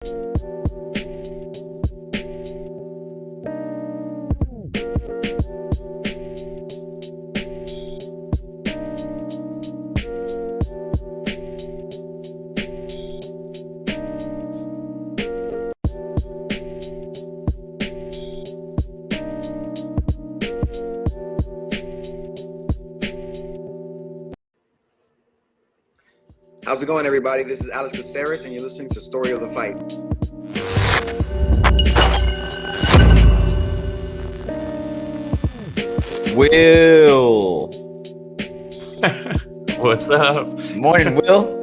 How's it going, everybody? This is Alex Caceres, and you're listening to Story of the Fight. Will. What's up? Morning, Will.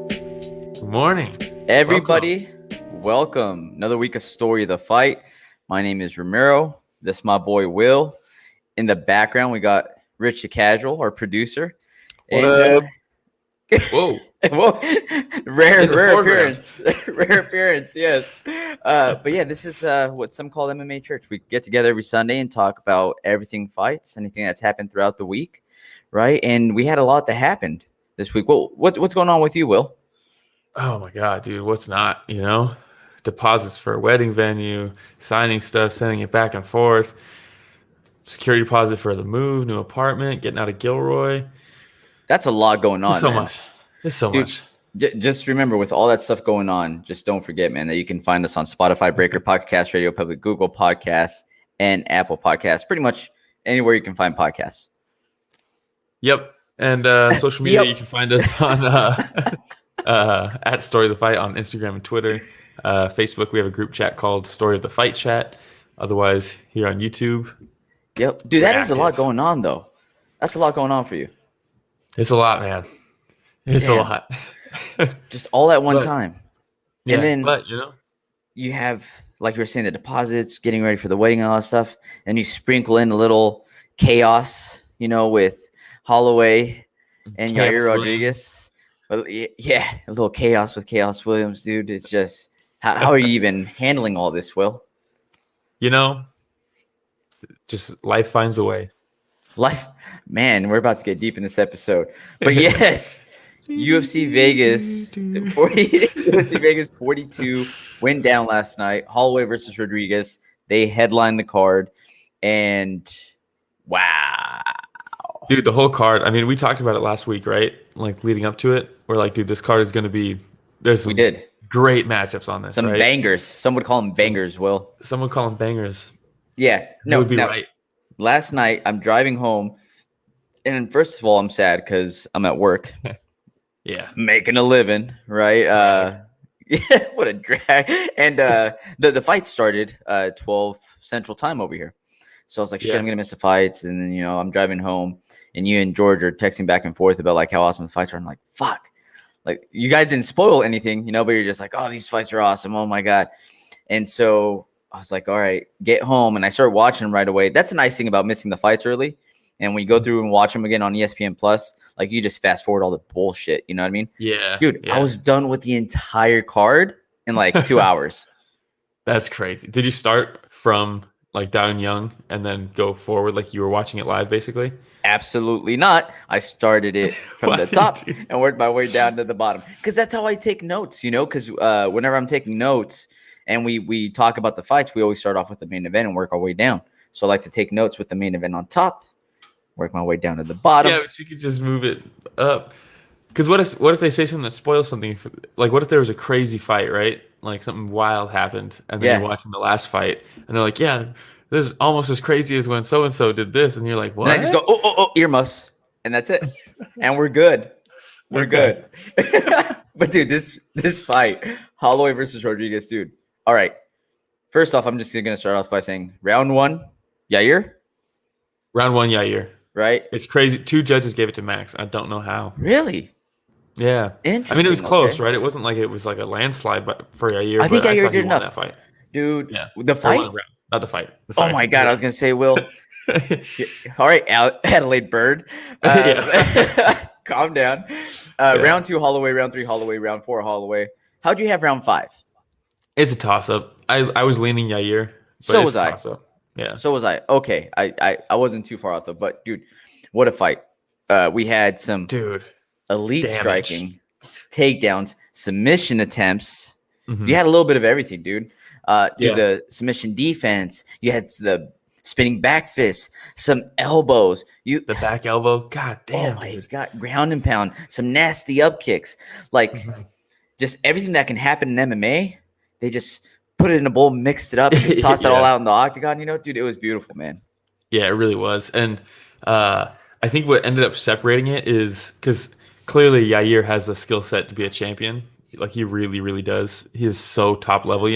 Good morning. Everybody, welcome. Another week of Story of the Fight. My name is Romero. This is my boy, Will. In the background, we got Rich the Casual, our producer. What and, up? Whoa. Whoa. Rare foreground. appearance. Rare appearance, yes. But yeah, this is what some call MMA Church. We get together every Sunday and talk about everything fights, anything that's happened throughout the week, right? And we had a lot that happened this week. Well, what's going on with you, Will? Oh my God, dude. What's not, Deposits for a wedding venue, signing stuff, sending it back and forth, security deposit for the move, new apartment, getting out of Gilroy. That's a lot going on. There's so man. much. There's so Dude, much. Just remember, with all that stuff going on, just don't forget, man, that you can find us on Spotify, Breaker, Podcast Radio Public, Google Podcasts, and Apple Podcasts. Pretty much anywhere you can find podcasts. Yep. And social media, You can find us on at Story of the Fight on Instagram and Twitter. Facebook, we have a group chat called Story of the Fight Chat. Otherwise, here on YouTube. Yep. Dude, that is a lot going on, though. That's a lot going on for you. It's a lot, man. It's a lot. Just all at one time. Yeah, and then but you have, like you were saying, the deposits, getting ready for the wedding and all that stuff. And you sprinkle in a little chaos, with Holloway and Yair Rodriguez. But yeah, a little chaos with Khaos Williams, dude. It's just, how are you even handling all this, Will? Just life finds a way. Life, man, we're about to get deep in this episode. But yes, UFC Vegas, UFC Vegas 42 went down last night. Holloway versus Rodriguez. They headlined the card, and wow, dude, the whole card. I mean, we talked about it last week, right? Like leading up to it, we're like, dude, this card is going to be. There's some great matchups on this. Some right? bangers. Some would call them bangers. Will some would call them bangers? Yeah, no, would be right. Last night, I'm driving home, and first of all, I'm sad because I'm at work. Yeah. Making a living, right? Yeah, what a drag. And the fight started 12 Central Time over here. So I was like, shit, I'm going to miss the fights. And then, I'm driving home, and you and George are texting back and forth about, like, how awesome the fights are. I'm like, fuck. Like, you guys didn't spoil anything, but you're just like, oh, these fights are awesome. Oh, my God. And so I was like, all right, get home. And I started watching them right away. That's a nice thing about missing the fights early. And when you go through and watch them again on ESPN Plus, like, you just fast forward all the bullshit. You know what I mean? Yeah. Dude, yeah. I was done with the entire card in like 2 hours. That's crazy. Did you start from like down young and then go forward like you were watching it live, basically? Absolutely not. I started it from the top and worked my way down to the bottom. Because that's how I take notes, because whenever I'm taking notes, and we talk about the fights, we always start off with the main event and work our way down. So I like to take notes with the main event on top, work my way down to the bottom. Yeah, but you could just move it up. Because what if they say something that spoils something? Like, what if there was a crazy fight, right? Like something wild happened, and then you're watching the last fight, and they're like, yeah, this is almost as crazy as when so-and-so did this. And you're like, what? And I just go, oh, earmuffs. And that's it. And we're good. We're good. But, dude, this fight, Holloway versus Rodriguez, dude. All right. First off, I'm just going to start off by saying round one, Yair. Round one, Yair. Right? It's crazy. 2 judges gave it to Max. I don't know how. Really? Yeah. Interesting. I mean, it was close, right? It wasn't like it was like a landslide for Yair. I think Yair did enough. That fight. Dude, yeah. The fight? Not the fight. Oh, my God. I was going to say, Will. All right, Adelaide Bird. Calm down. Round 2, Holloway. Round 3, Holloway. Round 4, Holloway. How'd you have round 5? It's a toss-up. I was leaning Yair. But so was I. Yeah. So was I. Okay. I wasn't too far off, though. But, dude, what a fight. We had some elite striking, takedowns, submission attempts. You had a little bit of everything, dude. Yeah. The submission defense. You had the spinning back fist, some elbows. The back elbow. God damn, oh my dude. God, ground and pound, some nasty up kicks. Like Mhm. just everything that can happen in MMA, they just put it in a bowl, mixed it up, and just tossed it all Yeah. out in the octagon. Dude, it was beautiful, man. Yeah, it really was. And I think what ended up separating it is because clearly Yair has the skill set to be a champion. Like he really, really does. He is so top level,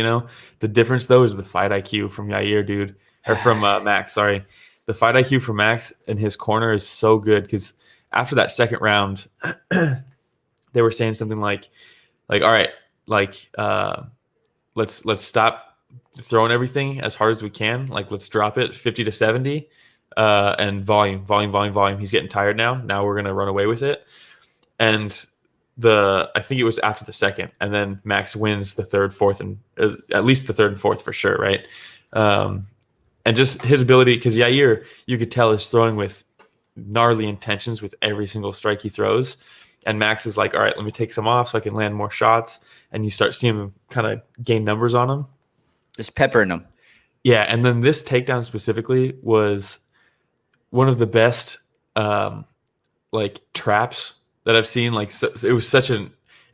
The difference though is the fight IQ from Yair, dude, or from Max. Sorry, the fight IQ from Max in his corner is so good because after that second round, they were saying something like, all right, let's stop throwing everything as hard as we can. Like let's drop it 50 to 70, and volume. He's getting tired now. Now we're gonna run away with it, and I think it was after the second, and then Max wins the third, fourth, and at least the third and fourth for sure, right? And just his ability, because Yair, you could tell, is throwing with gnarly intentions with every single strike he throws, and Max is like, all right, let me take some off so I can land more shots, and you start seeing him kind of gain numbers on him, just peppering them. Yeah, and then this takedown specifically was one of the best traps that I've seen. Like it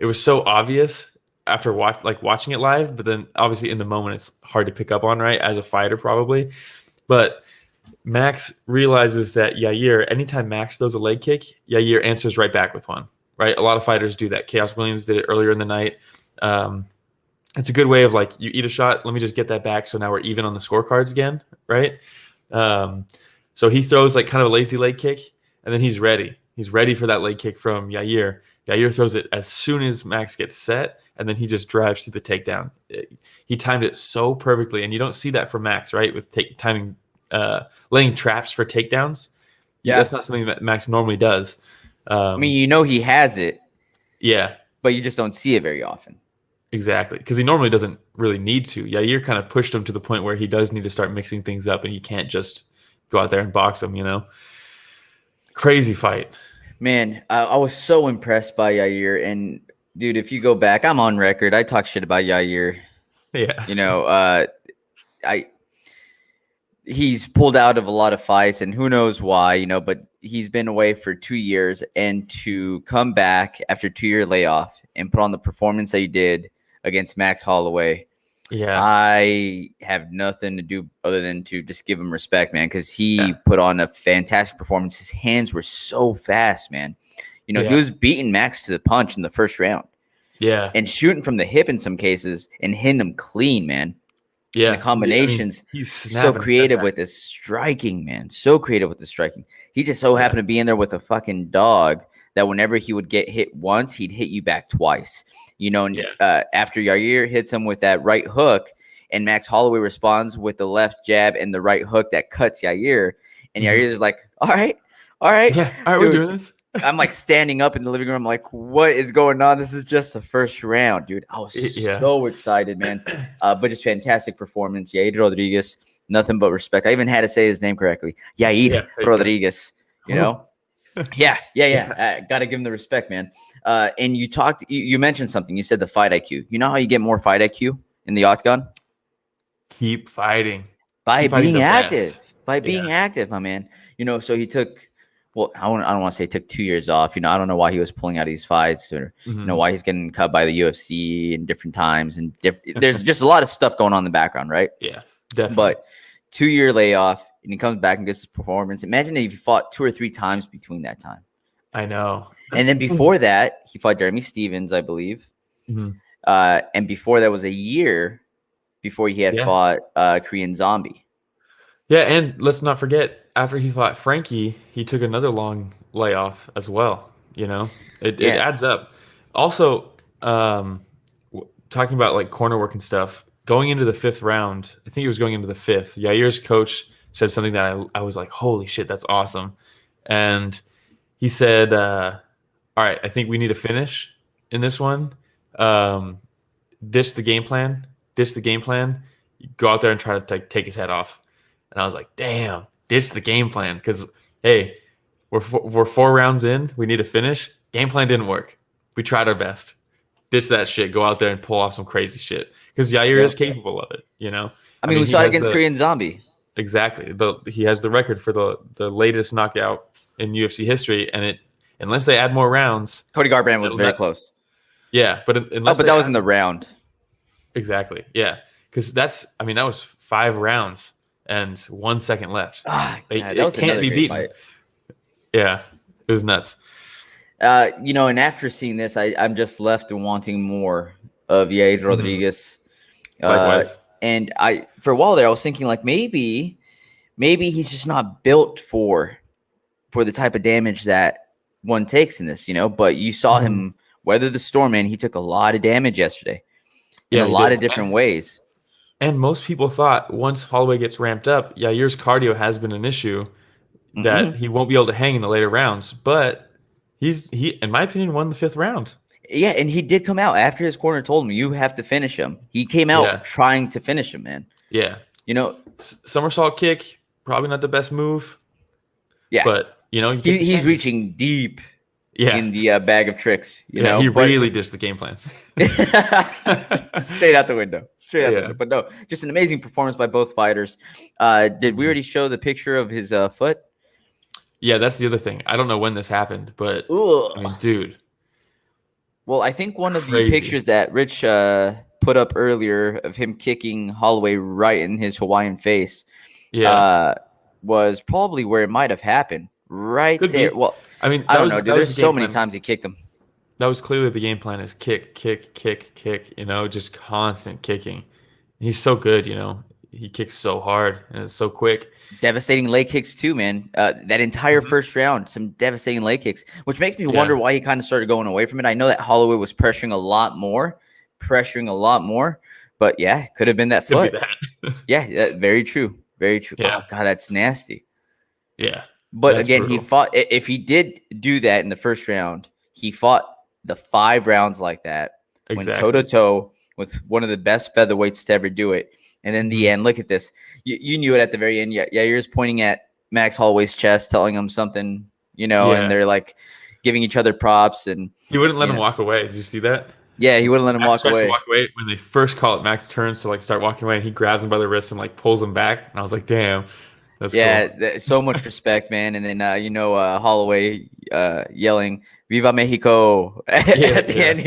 was so obvious after watching it live, but then obviously in the moment it's hard to pick up on, right? As a fighter probably. But Max realizes that Yair, anytime Max throws a leg kick, Yair answers right back with one, right? A lot of fighters do that. Khaos Williams did it earlier in the night. It's a good way of like, you eat a shot, let me just get that back, so now we're even on the scorecards again, right? So he throws like kind of a lazy leg kick, and then he's ready. He's ready for that leg kick from Yair. Yair throws it as soon as Max gets set, and then he just drives through the takedown. He timed it so perfectly, and you don't see that from Max, right? With timing, laying traps for takedowns. Yeah, that's not something that Max normally does. I mean, he has it. Yeah. But you just don't see it very often. Exactly, because he normally doesn't really need to. Yair kind of pushed him to the point where he does need to start mixing things up, and you can't just go out there and box him, Crazy fight. Man, I was so impressed by Yair. And, dude, if you go back, I'm on record. I talk shit about Yair. Yeah. He's pulled out of a lot of fights, and who knows why, but he's been away for 2 years. And to come back after a 2-year layoff and put on the performance that he did against Max Holloway, yeah, I have nothing to do other than to just give him respect, man, because he put on a fantastic performance. His hands were so fast, man. He was beating Max to the punch in the first round. Yeah. And shooting from the hip in some cases and hitting him clean, man. Yeah. And the combinations, he's so creative with his striking, man. So creative with the striking. He just so happened to be in there with a fucking dog that whenever he would get hit once, he'd hit you back twice. After Yair hits him with that right hook, and Max Holloway responds with the left jab and the right hook that cuts Yair, and Yair is like, all right. Yeah, all right, we're doing this. I'm like standing up in the living room. I'm like, what is going on? This is just the first round, dude. I was so excited, man. But just fantastic performance. Yair Rodriguez, nothing but respect. I even had to say his name correctly. Yair Rodriguez, Yeah. Got to give him the respect, man. And you mentioned something. You said the fight IQ. You know how you get more fight IQ in the octagon? Keep fighting. By being active. By being active, my man. So he took, well, I don't want to say took 2 years off. I don't know why he was pulling out of these fights, or why he's getting cut by the UFC in different times, and there's just a lot of stuff going on in the background, right? Yeah, definitely. But 2-year layoff, and he comes back and gets his performance. Imagine if he fought 2 or 3 times between that time. I know. And then before that, he fought Jeremy Stevens, I believe. Mm-hmm. And before that was a year before he had fought Korean Zombie. Yeah, and let's not forget, after he fought Frankie, he took another long layoff as well. It adds up. Also, talking about like corner work and stuff, going into the 5th round, I think he was going into the 5th, Yair's coach said something that I was like, holy shit, that's awesome. And he said, all right, I think we need to finish in this one. Dish the game plan. Go out there and try to take his head off. And I was like, damn, ditch the game plan. Because, hey, we're 4 rounds in. We need to finish. Game plan didn't work. We tried our best. ditch that shit, go out there and pull off some crazy shit. Because Yair is capable of it, you know? I mean, we saw it against Korean Zombie. Exactly. He has the record for the latest knockout in UFC history, and unless they add more rounds, Cody Garbrandt was very close. Yeah, but unless that was in the round. Exactly. Yeah, because that was 5 rounds and 1 second left. It can't be beaten. Fight. Yeah, it was nuts. And after seeing this, I'm just left wanting more of Yair Rodriguez. Likewise. And for a while there, I was thinking like maybe he's just not built for the type of damage that one takes in this, But you saw him weather the storm, and he took a lot of damage yesterday in a lot of different ways. And most people thought once Holloway gets ramped up, Yair's cardio has been an issue, that he won't be able to hang in the later rounds. But he, in my opinion, won the 5th round. Yeah, and he did come out after his corner told him, you have to finish him. He came out trying to finish him, man. Yeah. Somersault kick, probably not the best move. Yeah. But, he's reaching deep in the bag of tricks. He really ditched the game plan. Straight out the window. But no, just an amazing performance by both fighters. Did we already show the picture of his foot? Yeah, that's the other thing. I don't know when this happened, but dude. Well, I think one of the pictures that Rich put up earlier of him kicking Holloway right in his Hawaiian face was probably where it might have happened. Right Could there. Be. Well, I don't know. Dude, there's so many times he kicked him. That was clearly the game plan is kick, just constant kicking. He's so good, He kicks so hard and it's so quick. Devastating leg kicks too, man. That entire first round, some devastating leg kicks, which makes me wonder why he kind of started going away from it. I know that Holloway was pressuring a lot more, but yeah, could have been that foot. Yeah, very true. Very true. Yeah. Oh, God, that's nasty. Yeah. But again, brutal. He fought. If he did do that in the first round, he fought the 5 rounds like that. Went toe to toe with one of the best featherweights to ever do it. And in the end, look at this. You knew it at the very end. Yair's pointing at Max Holloway's chest, telling him something, and they're like giving each other props. And he wouldn't let him walk away. Did you see that? Yeah, he wouldn't let him walk away. When they first call it, Max turns to start walking away, and he grabs him by the wrist and pulls him back. And I was like, damn. That's cool. So much respect, man. And then Holloway yelling "Viva Mexico" at the end,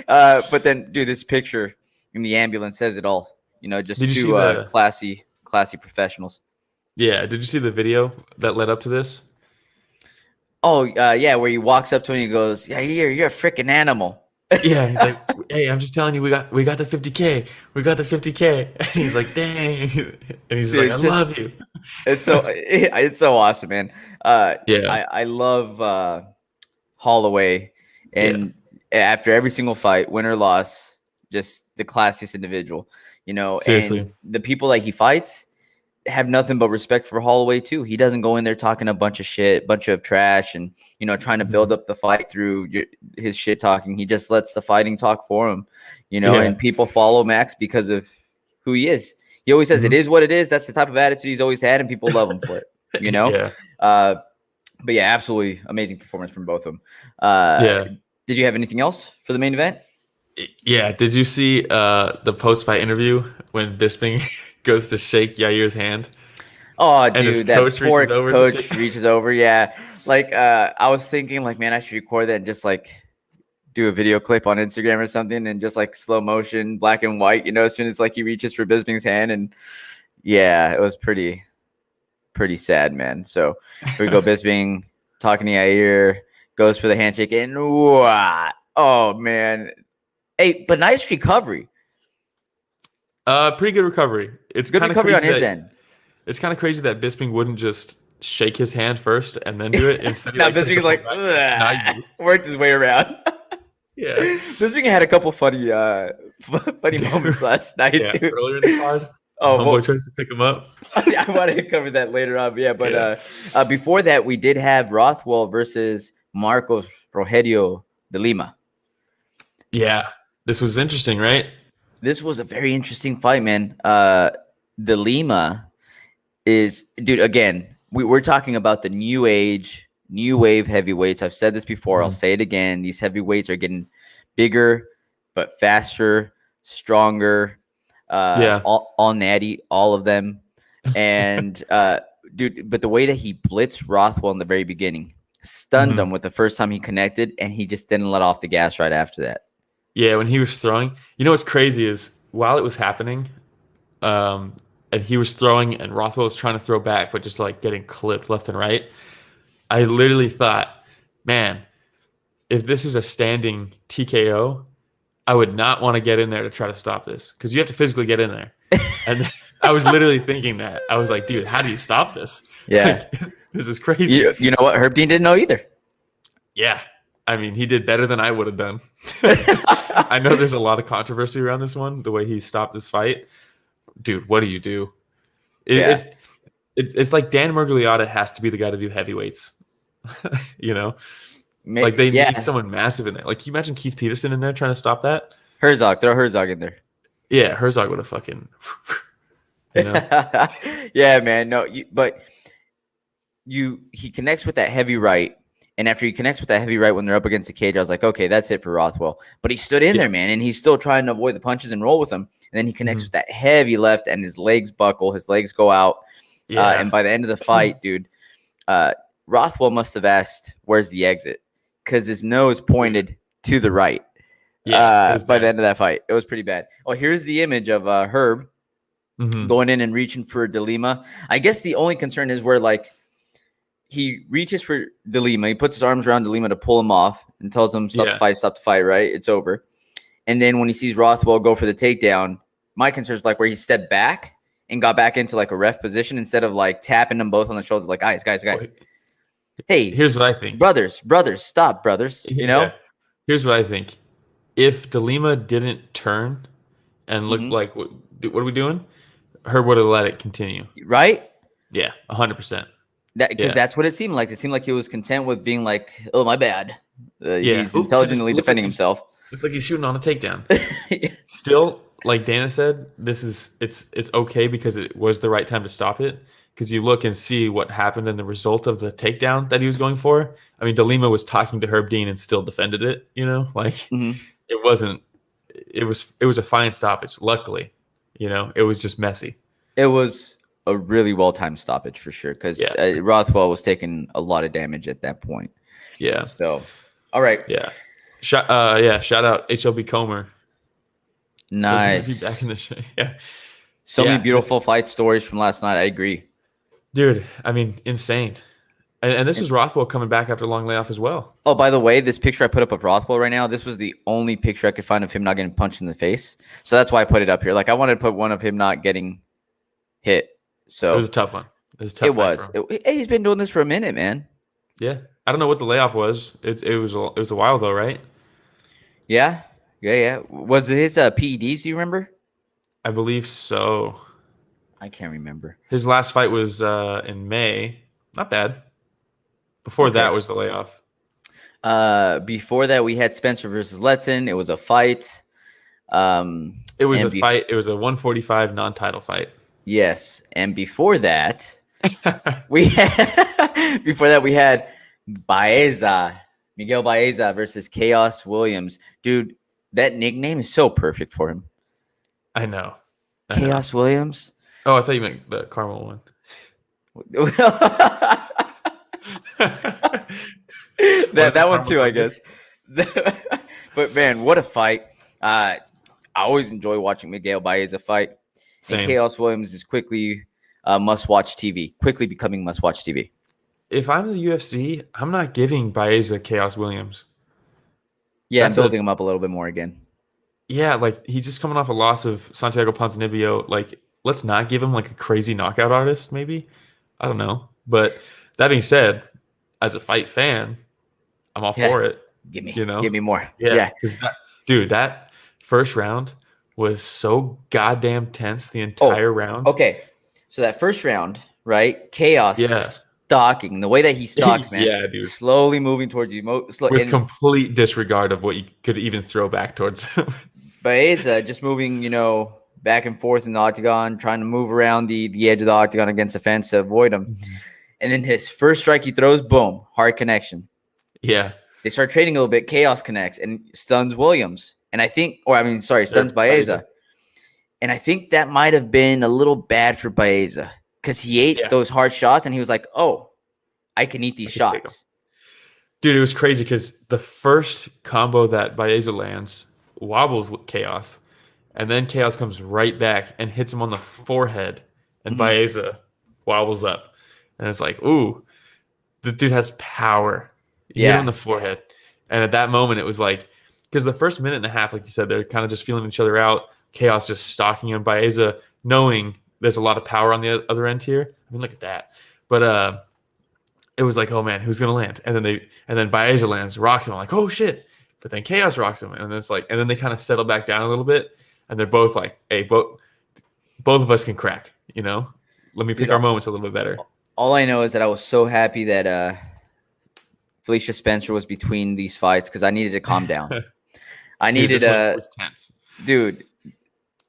But then, dude, this picture in the ambulance says it all. Just two classy professionals. Yeah. Did you see the video that led up to this? Oh, yeah, where he walks up to him and he goes, "Yeah, you're a freaking animal." Yeah, he's like, "Hey, I'm just telling you, we got the 50K. We got the 50K." And he's like, "Dang." And he's like, "I love you." It's so awesome, man. I love Holloway, and after every single fight, win or loss, just the classiest individual, Seriously. And the people that he fights have nothing but respect for Holloway too. He doesn't go in there talking a bunch of shit, bunch of trash, and trying to build up the fight through his shit talking. He just lets the fighting talk for him, and people follow Max because of who he is. He always says it is what it is. That's the type of attitude he's always had, and people love him for it. But yeah, absolutely amazing performance from both of them. Did you have anything else for the main event? Yeah. Did you see the post-fight interview when Bisping goes to shake Yair's hand? Oh, dude, that poor coach reaches over. Yeah. I was thinking, man, I should record that and just do a video clip on Instagram or something and just slow motion, black and white, as soon as he reaches for Bisping's hand. And yeah, it was pretty sad, man. So here we go. Bisping talking to Yair, goes for the handshake, and what? Oh, man. Hey, but nice recovery. Pretty good recovery. It's good recovery on his end. It's kind of crazy that Bisping wouldn't just shake his hand first and then do it. Instead, now Bisping's worked his way around. Yeah, Bisping had a couple funny moments last night. Yeah, dude. Earlier in the card. Homeboy tries to pick him up. I wanted to cover that later on. But before that, we did have Rothwell versus Marcos Rojerio de Lima. Yeah, this was interesting, right? This was a very interesting fight, man. The Lima is, dude, again, we're talking about the new wave heavyweights. I've said this before. I'll say it again. These heavyweights are getting bigger, but faster, stronger, all natty, all of them. And dude, but the way that he blitzed Rothwell in the very beginning stunned him with the first time he connected, and he just didn't let off the gas right after that. Yeah, when he was throwing, what's crazy is while it was happening, and he was throwing, and Rothwell was trying to throw back, but just like getting clipped left and right. I literally thought, man, if this is a standing TKO, I would not want to get in there to try to stop this because you have to physically get in there. And I was literally thinking that. I was like, dude, how do you stop this? Yeah. Like, this is crazy. You know what? Herb Dean didn't know either. Yeah. I mean, he did better than I would have done. I know there's a lot of controversy around this one, the way he stopped this fight. Dude, what do you do? It's like Dan Miragliotta has to be the guy to do heavyweights. Like they need someone massive in there. Like, can you imagine Keith Peterson in there trying to stop that? Herzog, throw Herzog in there. Yeah, Herzog would have fucking, Yeah, man. No, but he connects with that heavy right, and after he connects with that heavy right when they're up against the cage, I was like, okay, that's it for Rothwell. But he stood in there, man, and he's still trying to avoid the punches and roll with them. And then he connects with that heavy left, and his legs buckle, his legs go out. Yeah. And by the end of the fight, dude, Rothwell must have asked, "Where's the exit?" Because his nose pointed to the right. Yeah, by the end of that fight, it was pretty bad. Oh, here's the image of Herb going in and reaching for De Lima. I guess the only concern is where like he reaches for De Lima, he puts his arms around De Lima to pull him off and tells him stop the fight, right? It's over. And then when he sees Rothwell go for the takedown, my concern is like where he stepped back and got back into like a ref position instead of like tapping them both on the shoulder, like guys. Hey, here's what I think. Brothers, stop, brothers. Here's what I think. If De Lima didn't turn and look like, what are we doing? Herb would have let it continue. Right? Yeah, 100%. Because that's what it seemed like. It seemed like he was content with being like, oh, my bad. He's intelligently defending himself. It's like he's shooting on a takedown. Still, like Dana said, it's okay because it was the right time to stop it. Because you look and see what happened and the result of the takedown that he was going for. I mean, De Lima was talking to Herb Dean and still defended it. It wasn't. It was a fine stoppage. Luckily, it was just messy. It was a really well-timed stoppage for sure because Rothwell was taking a lot of damage at that point. Yeah. So, all right. Yeah. Shout out HLB Comer. Nice. Back in the show. Yeah. So many beautiful fight stories from last night. I agree. Dude, I mean, insane. And this is Rothwell coming back after a long layoff as well. Oh, by the way, this picture I put up of Rothwell right now, this was the only picture I could find of him not getting punched in the face. So that's why I put it up here. Like, I wanted to put one of him not getting hit. So it was a tough one. It was. He's been doing this for a minute, man. Yeah. I don't know what the layoff was. It was a while, though, right? Yeah. Was it his PEDs, do you remember? I believe so. I can't remember. His last fight was in May. Not bad. Before that was the layoff. Before that, we had Spencer versus Letson. It was a fight. It was a fight. It was a 145 non-title fight. Yes, and before that, we had Baeza, Miguel Baeza versus Khaos Williams. Dude, that nickname is so perfect for him. I know. Khaos Williams. Oh, I thought you meant the Carmel one. that one too, I guess. But man, what a fight! I always enjoy watching Miguel Baeza fight. Same. And Khaos Williams is quickly must-watch TV. Quickly becoming must-watch TV. If I'm the UFC, I'm not giving Baeza Khaos Williams. Yeah, I'm building him up a little bit more again. Yeah, like he's just coming off a loss of Santiago Ponzinibbio. Like, let's not give him like a crazy knockout artist, maybe. I don't know. But that being said, as a fight fan, I'm all for it. Give me more. Yeah. That first round was so goddamn tense the entire round. Okay. So that first round, right? Khaos stalking. The way that he stalks, man. Yeah, dude. Slowly moving towards you. With complete disregard of what you could even throw back towards him. Baeza just moving, back and forth in the octagon, trying to move around the edge of the octagon against the fence to avoid him. Mm-hmm. And then his first strike he throws, boom, hard connection. Yeah. They start trading a little bit. Khaos connects and stuns Williams. And I think, stuns Baeza. And I think that might have been a little bad for Baeza because he ate those hard shots and he was like, oh, I can eat these shots. Dude, it was crazy because the first combo that Baeza lands wobbles with Khaos. And then Khaos comes right back and hits him on the forehead. And Baeza wobbles up. And it's like, ooh, the dude has power. He hit him on the forehead. And at that moment, it was like, because the first minute and a half, like you said, they're kind of just feeling each other out. Khaos just stalking him. Baeza knowing there's a lot of power on the other end here. I mean, look at that. But it was like, oh man, who's gonna land? And then Baeza lands, rocks him. I'm like, oh shit. But then Khaos rocks him, and then it's like, and then they kind of settle back down a little bit, and they're both like, hey, both of us can crack. You know, let me pick our moments a little bit better. All I know is that I was so happy that Felicia Spencer was between these fights because I needed to calm down. I needed it was tense, dude.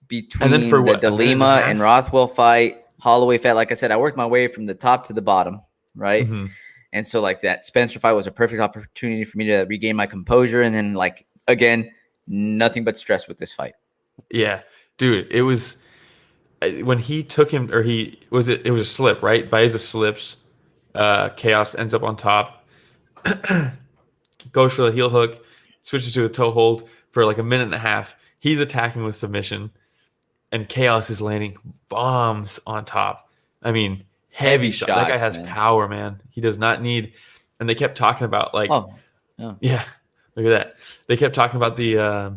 Between and then for the Lima and Rothwell fight, Holloway fight, like I said, I worked my way from the top to the bottom, right? Mm-hmm. And so like that Spencer fight was a perfect opportunity for me to regain my composure, and then like again, nothing but stress with this fight. Yeah, dude, it was when he took him, or it was a slip, right? Baeza slips, Khaos ends up on top, goes for the heel hook, switches to a toe hold for like a minute and a half. He's attacking with submission. And Khaos is landing bombs on top. I mean, heavy shots. That guy has power, man. He does not need. And they kept talking about like, yeah, look at that. They kept talking about the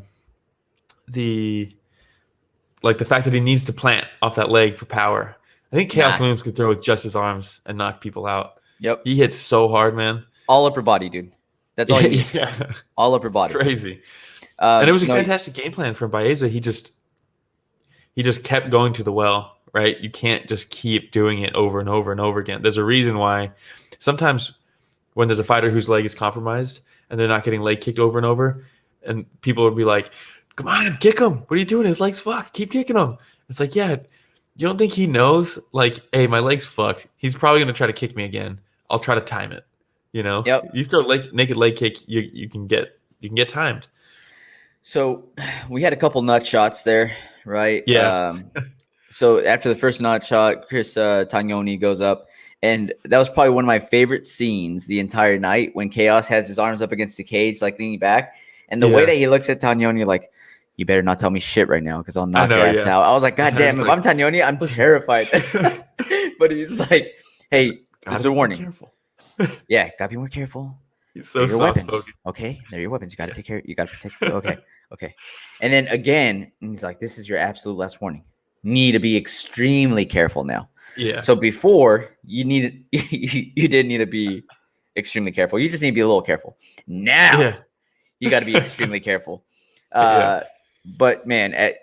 fact that he needs to plant off that leg for power. I think Khaos Williams could throw with just his arms and knock people out. Yep, he hits so hard, man. All upper body, dude. That's all you need. Yeah. All upper body. Crazy. And it was a fantastic game plan from Baeza. He just kept going to the well, right? You can't just keep doing it over and over and over again. There's a reason why sometimes when there's a fighter whose leg is compromised and they're not getting leg kicked over and over, and people would be like, come on, kick him. What are you doing? His leg's fucked. Keep kicking him. It's like, yeah, you don't think he knows? Like, hey, my leg's fucked. He's probably going to try to kick me again. I'll try to time it. You know? Yep. You throw naked leg kick, you can get timed. So we had a couple nut shots there. Right. Yeah. So after the first nut shot, Chris Tagnoni goes up, and that was probably one of my favorite scenes the entire night when Khaos has his arms up against the cage, like leaning back, and the way that he looks at Tagnoni, like, you better not tell me shit right now because I'll knock your ass out. I was like, God damn, if I'm Tagnoni, I'm terrified. But he's like, hey, this is a warning. Careful. Yeah, gotta be more careful. He's so soft-spoken. Okay, they're your weapons. You gotta take care. You gotta protect. Okay. And then again, he's like, this is your absolute last warning. Need to be extremely careful now. Yeah. So before you did need to be extremely careful. You just need to be a little careful. Now you got to be extremely careful. But man,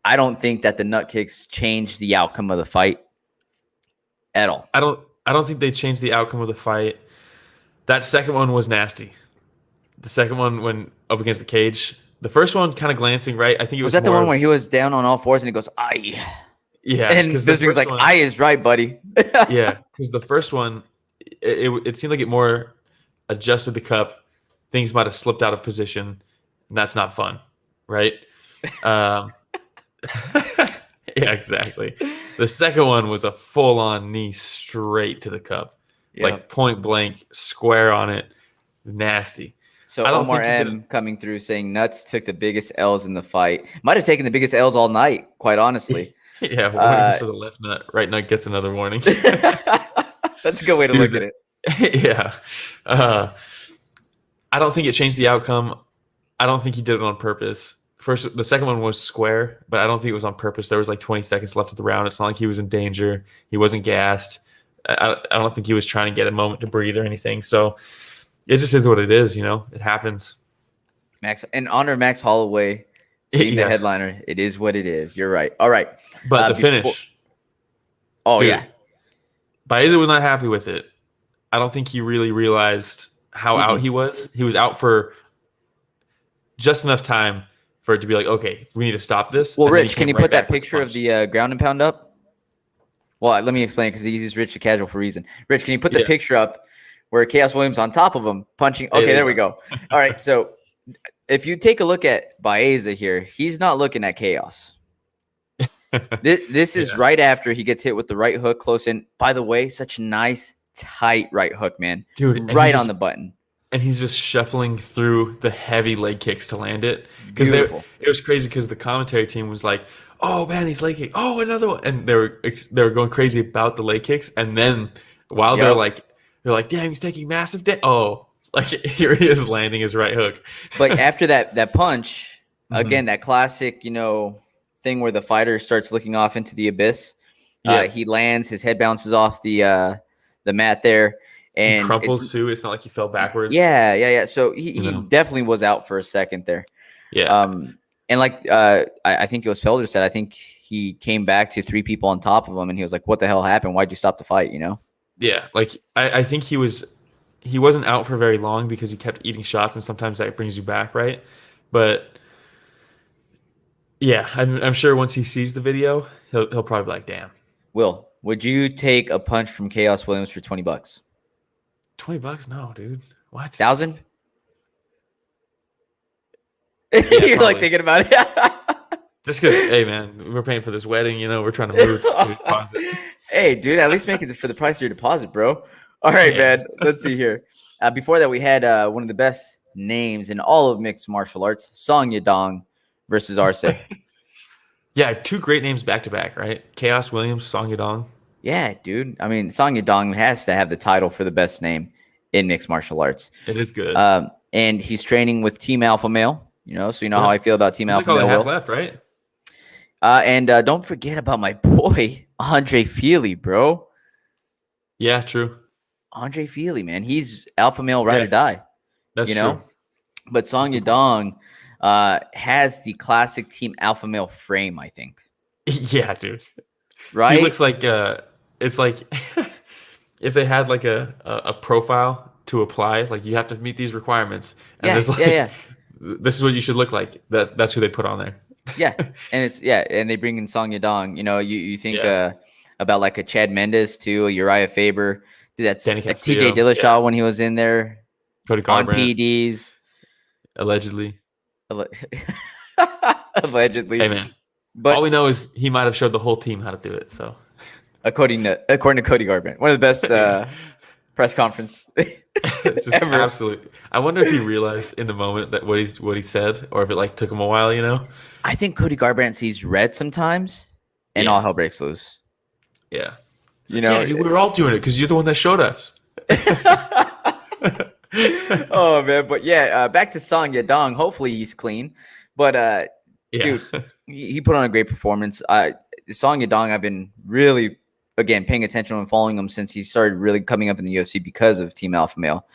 I don't think that the nut kicks changed the outcome of the fight at all. I don't think they changed the outcome of the fight. That second one was nasty. The second one when up against the cage. The first one kind of glancing right. I think it was that the one where he was down on all fours and he goes, "Aye." Yeah, and this thing's like, "Aye is right, buddy." Yeah, because the first one, it seemed like it more adjusted the cup. Things might have slipped out of position, and that's not fun, right? Yeah, exactly. The second one was a full-on knee straight to the cup, like point blank, square on it, nasty. So Omar M coming through saying Nuts took the biggest L's in the fight. Might have taken the biggest L's all night, quite honestly. Yeah, warning for the left nut. Right nut gets another warning. That's a good way to look at it. Yeah. I don't think it changed the outcome. I don't think he did it on purpose. The second one was square, but I don't think it was on purpose. There was like 20 seconds left of the round. It's not like he was in danger. He wasn't gassed. I don't think he was trying to get a moment to breathe or anything. So it just is what it is, you know. It happens. Max, in honor of Max Holloway being the headliner, it is what it is. You're right. All right. But the finish. Dude, Baeza was not happy with it. I don't think he really realized how out he was. He was out for just enough time for it to be like, okay, we need to stop this. Well, Rich, can you put that picture of the ground and pound up? Well, let me explain because he's Rich a casual for a reason. Rich, can you put the picture up where Khaos Williams on top of him punching? Okay, there we go. All right, so if you take a look at Baeza here, he's not looking at Khaos. This is right after he gets hit with the right hook close in. By the way, such a nice, tight right hook, man. Dude, right on the button. And he's just shuffling through the heavy leg kicks to land it. Because it was crazy because the commentary team was like, oh, man, he's leg kick. Oh, another one. And they were going crazy about the leg kicks. And then while they're like, damn, he's taking massive oh, like here he is landing his right hook. But after that punch, again, that classic, thing where the fighter starts looking off into the abyss. He lands, his head bounces off the mat there. And he crumples too. It's not like he fell backwards. Yeah. So he definitely was out for a second there. Yeah. And like I think it was Felder said, I think he came back to 3 people on top of him, and he was like, "What the hell happened? Why'd you stop the fight?" Yeah. Like I think he wasn't out for very long because he kept eating shots, and sometimes that brings you back, right? But yeah, I'm sure once he sees the video, he'll probably be like, "Damn." Will, would you take a punch from Khaos Williams for $20? $20? No, dude. What? 1,000? Yeah, You're probably. like thinking about it. Just because, hey man, we're paying for this wedding, we're trying to move. Hey, dude, at least make it for the price of your deposit, bro. All right, man. Let's see here. Before that, we had one of the best names in all of mixed martial arts, Song Yadong versus Arce. Yeah, 2 great names back to back, right? Khaos Williams, Song Yadong. Yeah, dude. I mean, Song Yadong has to have the title for the best name in mixed martial arts. It is good. And he's training with Team Alpha Male, so how I feel about Team Alpha Male. Half left, right? And don't forget about my boy, Andre Feely, bro. Yeah, true. Andre Feely, man. He's Alpha Male ride or die. That's true. But Song Yadong has the classic Team Alpha Male frame, I think. Yeah, dude. Right? He looks like it's like if they had like a profile to apply, like you have to meet these requirements. And this is what you should look like. That's who they put on there. Yeah. And and they bring in Song Yadong. You think about like a Chad Mendes too, a Uriah Faber. Dude, that's like TJ Dillashaw when he was in there. Cody on Garbrandt. PDs. Allegedly. Allegedly. Hey man. But all we know is he might have showed the whole team how to do it. So, according to Cody Garbrandt, one of the best press conference ever. Absolutely. I wonder if he realized in the moment that what he said, or if it like took him a while. I think Cody Garbrandt sees red sometimes, and all hell breaks loose. Yeah. Dude, we were all doing it because you're the one that showed us. Oh man, but back to Song Yadong. Hopefully he's clean, but dude, he put on a great performance. Song Yadong, I've been really, again, paying attention and following him since he started really coming up in the UFC because of Team Alpha Male.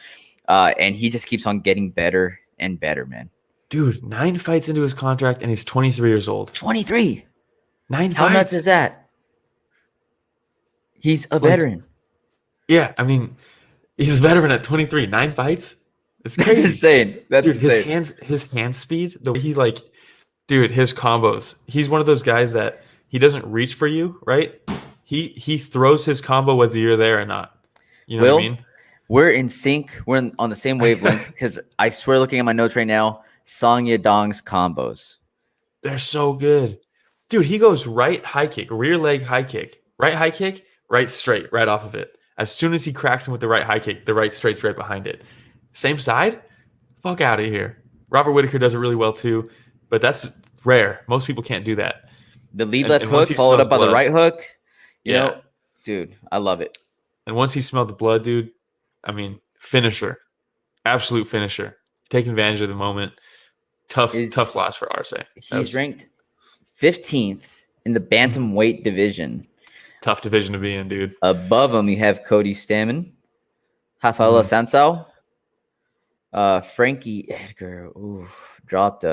And he just keeps on getting better and better, man. Dude, 9 fights into his contract and he's 23 years old. 23? 9 fights? How nuts is that? He's a veteran. Yeah, I mean, he's a veteran at 23. 9 fights? It's crazy. That's insane. That's dude, insane. His hand speed, the way he dude, his combos. He's one of those guys that he doesn't reach for you, right? He throws his combo whether you're there or not. You know what I mean? We're in sync. We're on the same wavelength because I swear, looking at my notes right now, Song Yadong's combos. They're so good. Dude, he goes right high kick, rear leg high kick, right straight, right off of it. As soon as he cracks him with the right high kick, the right straight's right behind it. Same side? Fuck out of here. Robert Whitaker does it really well too, but that's rare. Most people can't do that. The lead left hook followed up by the right hook. You know, dude, I love it. And once he smelled the blood, dude, I mean, finisher. Absolute finisher. Taking advantage of the moment. Tough loss for Arce. He's ranked 15th in the bantamweight division. Tough division to be in, dude. Above him, you have Cody Stamann, Rafaela Sansao, Frankie Edgar. Ooh, dropped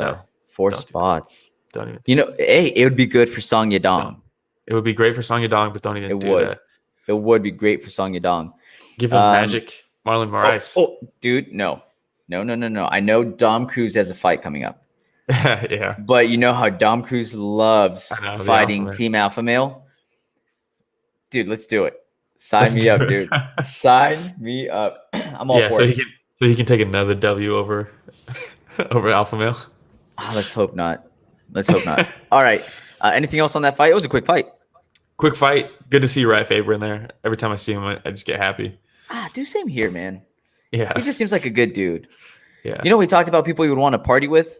4 spots. Don't even. It would be good for Song Yadong. It would be great for Song Yadong, but don't even do that. It would be great for Song Yadong. Give him magic, Marlon Moraes. Oh, dude, no. I know Dom Cruz has a fight coming up. Yeah. But you know how Dom Cruz loves fighting Team Alpha Male? Dude, let's do it. Sign me up, dude. Sign me up. I'm all for it. So he can take another W over over alpha male. Let's hope not. Let's hope not. All right. Anything else on that fight? It was a quick fight. Quick fight. Good to see Uriah Faber in there. Every time I see him, I just get happy. Dude, same here, man. Yeah. He just seems like a good dude. Yeah. You know, we talked about people you would want to party with.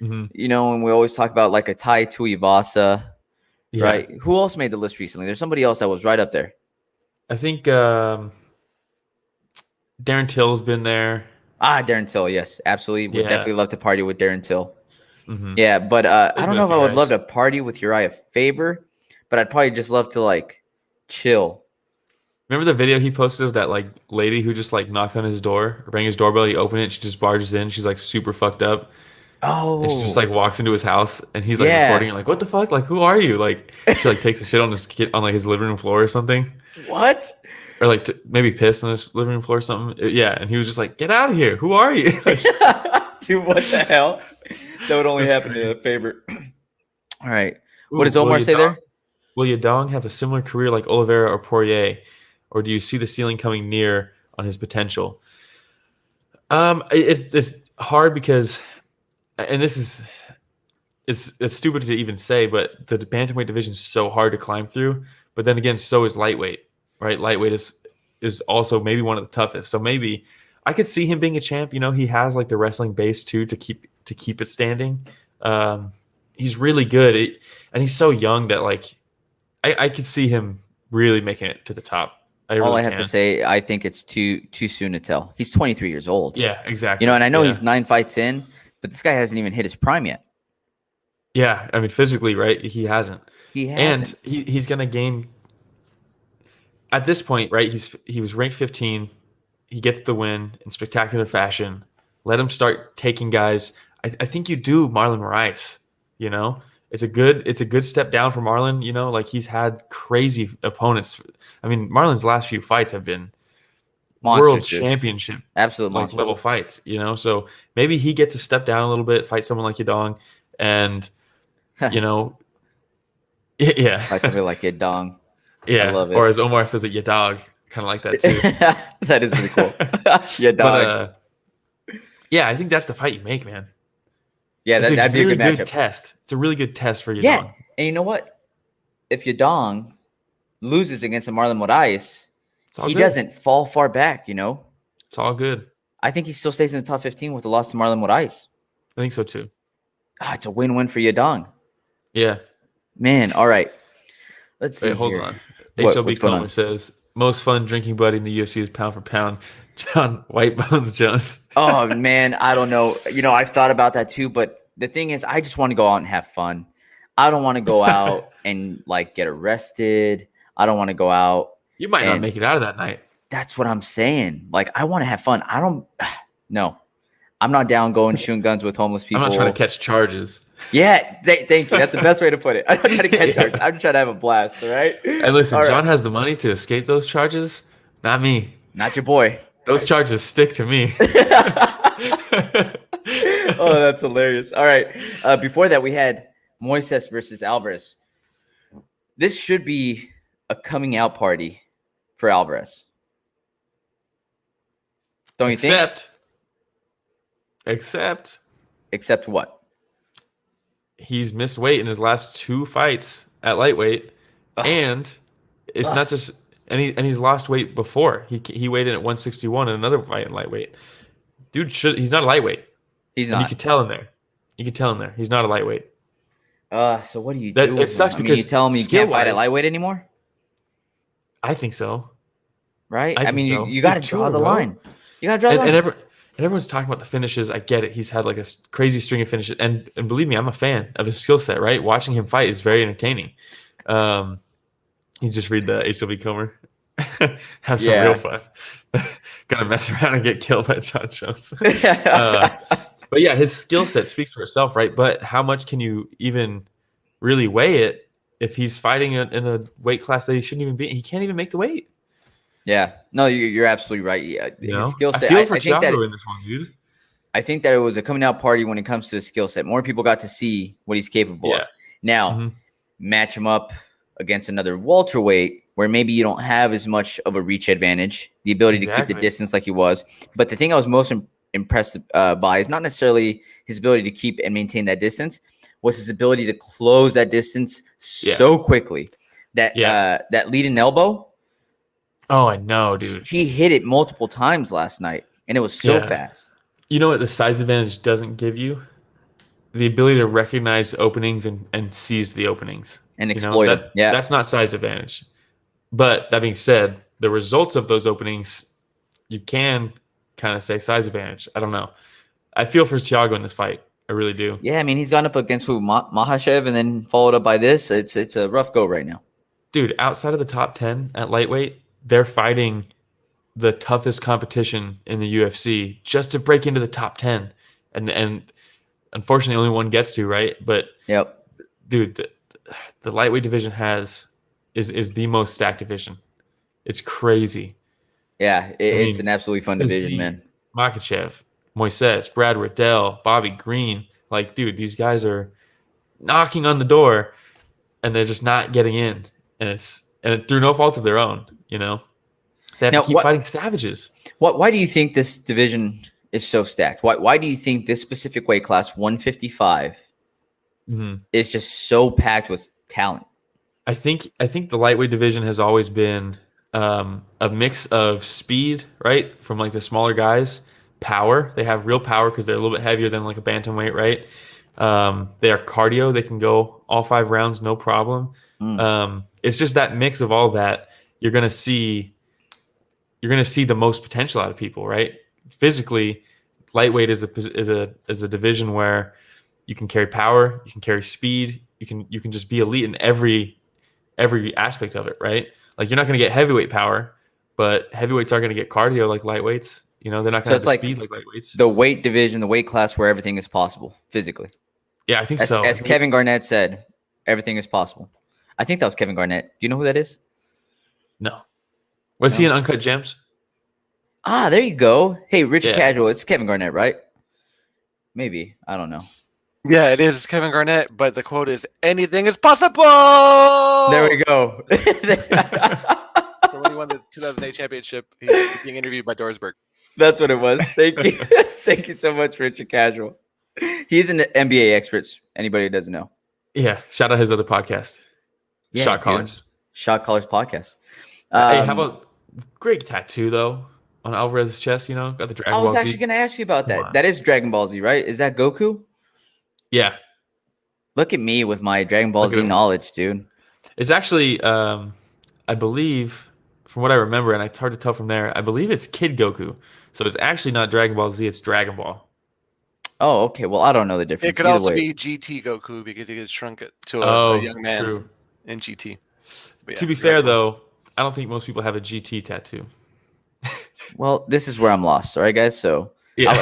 Mm-hmm. You know, and we always talk about like a Tai Tuivasa, Yeah. right? Who else made the list recently? There's somebody else that was right up there. I think Darren Till's been there. Darren Till, yes, absolutely. Would definitely love to party with Darren Till. Mm-hmm. Yeah, but I don't been know a if few I would guys. love to party with Uriah Faber, but I'd probably just love to like chill. Remember the video he posted of that like lady who just like knocked on his door, rang his doorbell, he opened it, she just barges in, she's like super fucked up. Oh, And she just like walks into his house and he's like Yeah. recording it like, what the fuck? Like, who are you? Like she like takes a shit on his on like his living room floor or something. what? Or like maybe piss on his living room floor or something. Yeah, and he was just like, "Get out of here! Who are you?" Dude, what the hell? That would only That's happen to Faber. All right. What Ooh, does Omar will say there? Will Yadong have a similar career like Oliveira or Poirier, or do you see the ceiling coming near on his potential? It's hard because, and this is it's stupid to even say, but the bantamweight division is so hard to climb through. But then again, so is lightweight, right? Lightweight is also maybe one of the toughest. So maybe I could see him being a champ. You know, he has like the wrestling base too to keep it standing. He's really good, and he's so young that like I could see him really making it to the top. All I have to say, I think it's too soon to tell. He's 23 years old. Yeah, exactly. You know, and I know Yeah. he's 9 fights in, but this guy hasn't even hit his prime yet. Yeah, I mean physically, right? He hasn't. He hasn't. And he's gonna gain at this point, right? He was ranked 15. He gets the win in spectacular fashion. Let him start taking guys. I think you do Marlon Moraes. You know, it's a good step down for Marlon. You know, like he's had crazy opponents. I mean, Marlon's last few fights have been Monsters, world dude. championship Absolute like monster. level fights. You know, so maybe he gets to step down a little bit, fight someone like Yadong, and you know, yeah, Fight somebody like it, Dong. yeah. I love it. Or as Omar says it, Yadog, kind of like that too. That is pretty cool. Yeah, Dog. But yeah, I think that's the fight you make, man. Yeah, It's that'd be a really good good matchup. test. It's a really good test for Yadong. Yeah, and you know what? If Yadong loses against a Marlon Moraes, It's all he good. doesn't fall far back, you know? It's all good. I think he still stays in the top 15 with a loss to Marlon Moraes. I think so too. It's a win-win for Yadong. Yeah. Man, all right. Let's see Wait, hold here. on. What- HLB what's going Comer on? says most fun drinking buddy in the UFC is pound for pound. John Whitebones Jones. Oh, man, I don't know. You know, I've thought about that too, but the thing is, I just want to go out and have fun. I don't want to go out and, like, get arrested. I don't want to go out. You might not And- make it out of that night. That's what I'm saying. Like, I want to have fun. I don't – no. I'm not down going shooting guns with homeless people. I'm not trying to catch charges. Yeah, thank you. That's the best way to put it. I'm not trying to catch charges. I'm trying to have a blast, all right? And listen, All right. John has the money to escape those charges. Not me. Not your boy. Those charges stick to me. Oh, that's hilarious. All right. Before that, we had Moises versus Alvarez. This should be a coming out party for Alvarez. Don't you think? Except what? he's missed weight in his last 2 fights at lightweight, and it's not just and he's lost weight before. He weighed in at 161 in another fight in lightweight. Dude, he's not a lightweight. He's And not. you could tell in there. He's not a lightweight. So what do you That- do? it with him? sucks I mean, because you tell him you can't fight at skill-wise- lightweight anymore, I think so. right? I I think mean, so. you got to Dude, draw the bro. line. You got to draw the And, line. and everyone's talking about the finishes. I get it. He's had like a crazy string of finishes, and believe me, I'm a fan of his skill set. Right, watching him fight is very entertaining. You just read the HLB Comer, have some Yeah. real fun. Gonna mess around and get killed by John Jones. But yeah, his skill set speaks for itself, right? But how much can you even really weigh it if he's fighting in a weight class that he shouldn't even be? He can't even make the weight. Yeah, no, you're absolutely right. Yeah, You know? his skill I set. feel for I think that Thiago in this one, dude. I think that it was a coming out party when it comes to his skill set. More people got to see what he's capable of. Yeah. Now, Mhm. match him up against another welterweight where maybe you don't have as much of a reach advantage, the ability to keep the Exactly. distance like he was. But the thing I was most impressed by is not necessarily his ability to keep and maintain that distance, was his ability to close that distance so quickly. That leading elbow. Oh, I know, dude. He hit it multiple times last night, and it was so fast. You know what the size advantage doesn't give you? The ability to recognize openings and seize the openings. And exploit them. Yeah. That's not size advantage. But that being said, the results of those openings, you can kind of say size advantage. I don't know. I feel for Thiago in this fight. I really do. Yeah, I mean, he's gone up against Makhachev and then followed up by this. It's a rough go right now. Dude, outside of the top 10 at lightweight, they're fighting the toughest competition in the UFC just to break into the top 10. And unfortunately, only one gets to, right? But, dude, the lightweight division is the most stacked division. It's crazy. Yeah, it's an absolutely fun division, man. Makhachev, Moises, Brad Riddell, Bobby Green. Like, dude, these guys are knocking on the door, and they're just not getting in. And through no fault of their own, you know? They have to keep fighting savages. Why do you think this division is so stacked? Why do you think this specific weight class, 155, is just so packed with talent? I think the lightweight division has always been a mix of speed, right, from like the smaller guys, power. They have real power because they're a little bit heavier than like a bantamweight, right? They are cardio. They can go all 5 rounds, no problem. It's just that mix of all that. You're gonna see the most potential out of people, right? Physically, lightweight is a division where you can carry power, you can carry speed, you can just be elite in every aspect of it, right? Like you're not going to get heavyweight power, but heavyweights are going to get cardio like lightweights. You know, they're not going to have the speed like lightweights. The weight division, the weight class where everything is possible physically. Yeah, I think so. As Kevin Garnett said, everything is possible. I think that was Kevin Garnett. Do you know who that is? No. Was he in Uncut Gems? Ah, there you go. Hey, Richard Casual, it's Kevin Garnett, right? Maybe. I don't know. Yeah, it is Kevin Garnett, but the quote is "Anything is possible." There we go. When he won the 2008 championship, he was being interviewed by Dorsberg. That's what it was. Thank you. Thank you so much, Richard Casual. He's an NBA expert. Anybody who doesn't know. Yeah. Shout out his other podcast. Yeah, Shot Callers. Shot Callers podcast. Hey, how about great tattoo though on Alvarez's chest? You know, got the Dragon Ball Z. I was actually going to ask you about that. That is Dragon Ball Z, right? Is that Goku? Yeah. Look at me with my Dragon Ball Z knowledge, dude. It's actually, I believe, from what I remember, and it's hard to tell from there, I believe it's Kid Goku. So it's actually not Dragon Ball Z, it's Dragon Ball. Oh, okay. Well, I don't know the difference. It could also be GT Goku because he gets shrunk to a young man in GT. Yeah, to be fair, though, I don't think most people have a GT tattoo. Well, this is where I'm lost. All right, guys. So, yeah.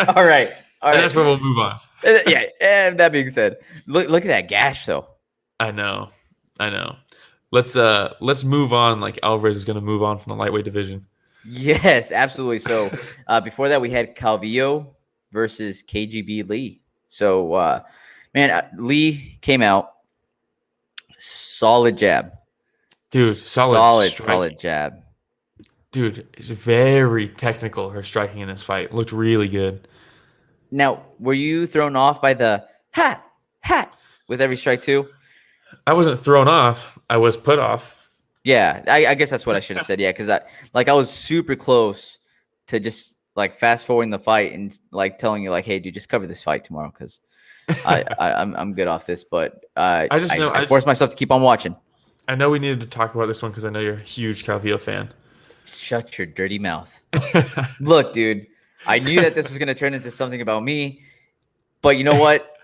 All right. And that's where we'll move on. Yeah. And that being said, look at that gash, though. I know. Let's move on. Like Alvarez is going to move on from the lightweight division. Yes, absolutely. So before that, we had Calvillo versus Kgb Lee. So, Lee came out. Solid jab. Dude, solid jab. Dude, it's very technical, her striking in this fight. Looked really good. Now, were you thrown off by the ha with every strike too? I wasn't thrown off. I was put off. Yeah, I guess that's what I should have said. Yeah, because I was super close to just like fast forwarding the fight and like telling you like, hey, dude, just cover this fight tomorrow because I'm good off this. But I forced myself to keep on watching. I know we needed to talk about this one because I know you're a huge Calvillo fan. Shut your dirty mouth. Look, dude, I knew that this was going to turn into something about me, but you know what?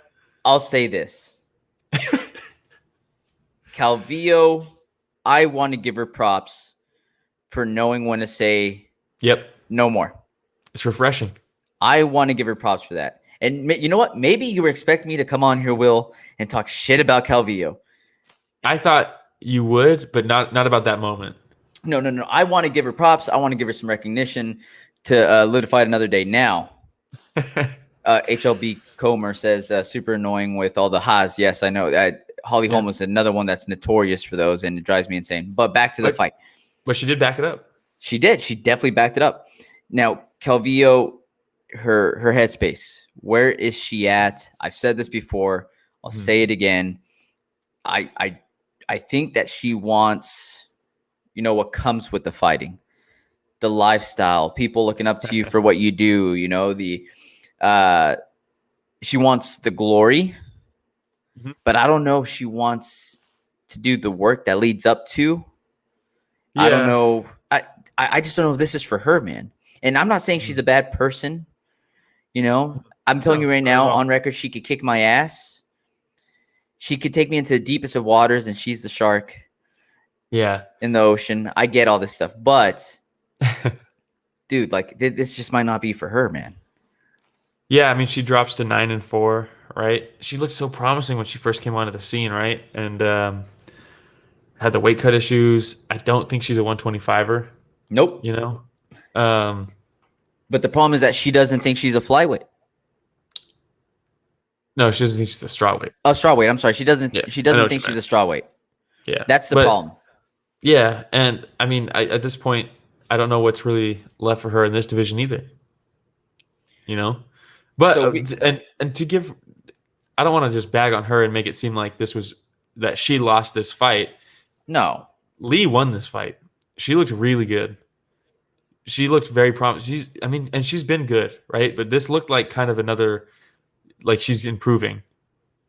I'll say this. Calvillo, I want to give her props for knowing when to say, yep, no more. It's refreshing. I want to give her props for that. And you know what? Maybe you were expecting me to come on here, Will, and talk shit about Calvillo. I thought you would, but not about that moment. No. I want to give her props. I want to give her some recognition to live to fight another day. Now, HLB Comer says, super annoying with all the ha's. Yes, I know. Holly Holm was another one that's notorious for those, and it drives me insane. But back to the fight. But she did back it up. She did. She definitely backed it up. Now, Calvillo, her headspace. Where is she at? I've said this before. I'll say it again. I think that she wants, what comes with the fighting, the lifestyle, people looking up to you for what you do. She wants the glory, but I don't know if she wants to do the work that leads up to. Yeah. I don't know. I just don't know if this is for her, man. And I'm not saying she's a bad person. I'm telling you right now, on record, she could kick my ass. She could take me into the deepest of waters, and she's the shark. Yeah. In the ocean. I get all this stuff, but dude, like this just might not be for her, man. Yeah, I mean, she drops to 9-4, right? She looked so promising when she first came onto the scene, right? And had the weight cut issues. I don't think she's a 125er. Nope. But the problem is that she doesn't think she's a flyweight. No, she doesn't think she's a strawweight. Oh, strawweight. I'm sorry. She doesn't think she's a strawweight. Yeah. That's the problem. Yeah, and I mean, at this point, I don't know what's really left for her in this division either. But and to give, I don't want to just bag on her and make it seem like that she lost this fight. No, Lee won this fight. She looked really good. She looked very promising. And she's been good, right? But this looked like kind of another, like she's improving.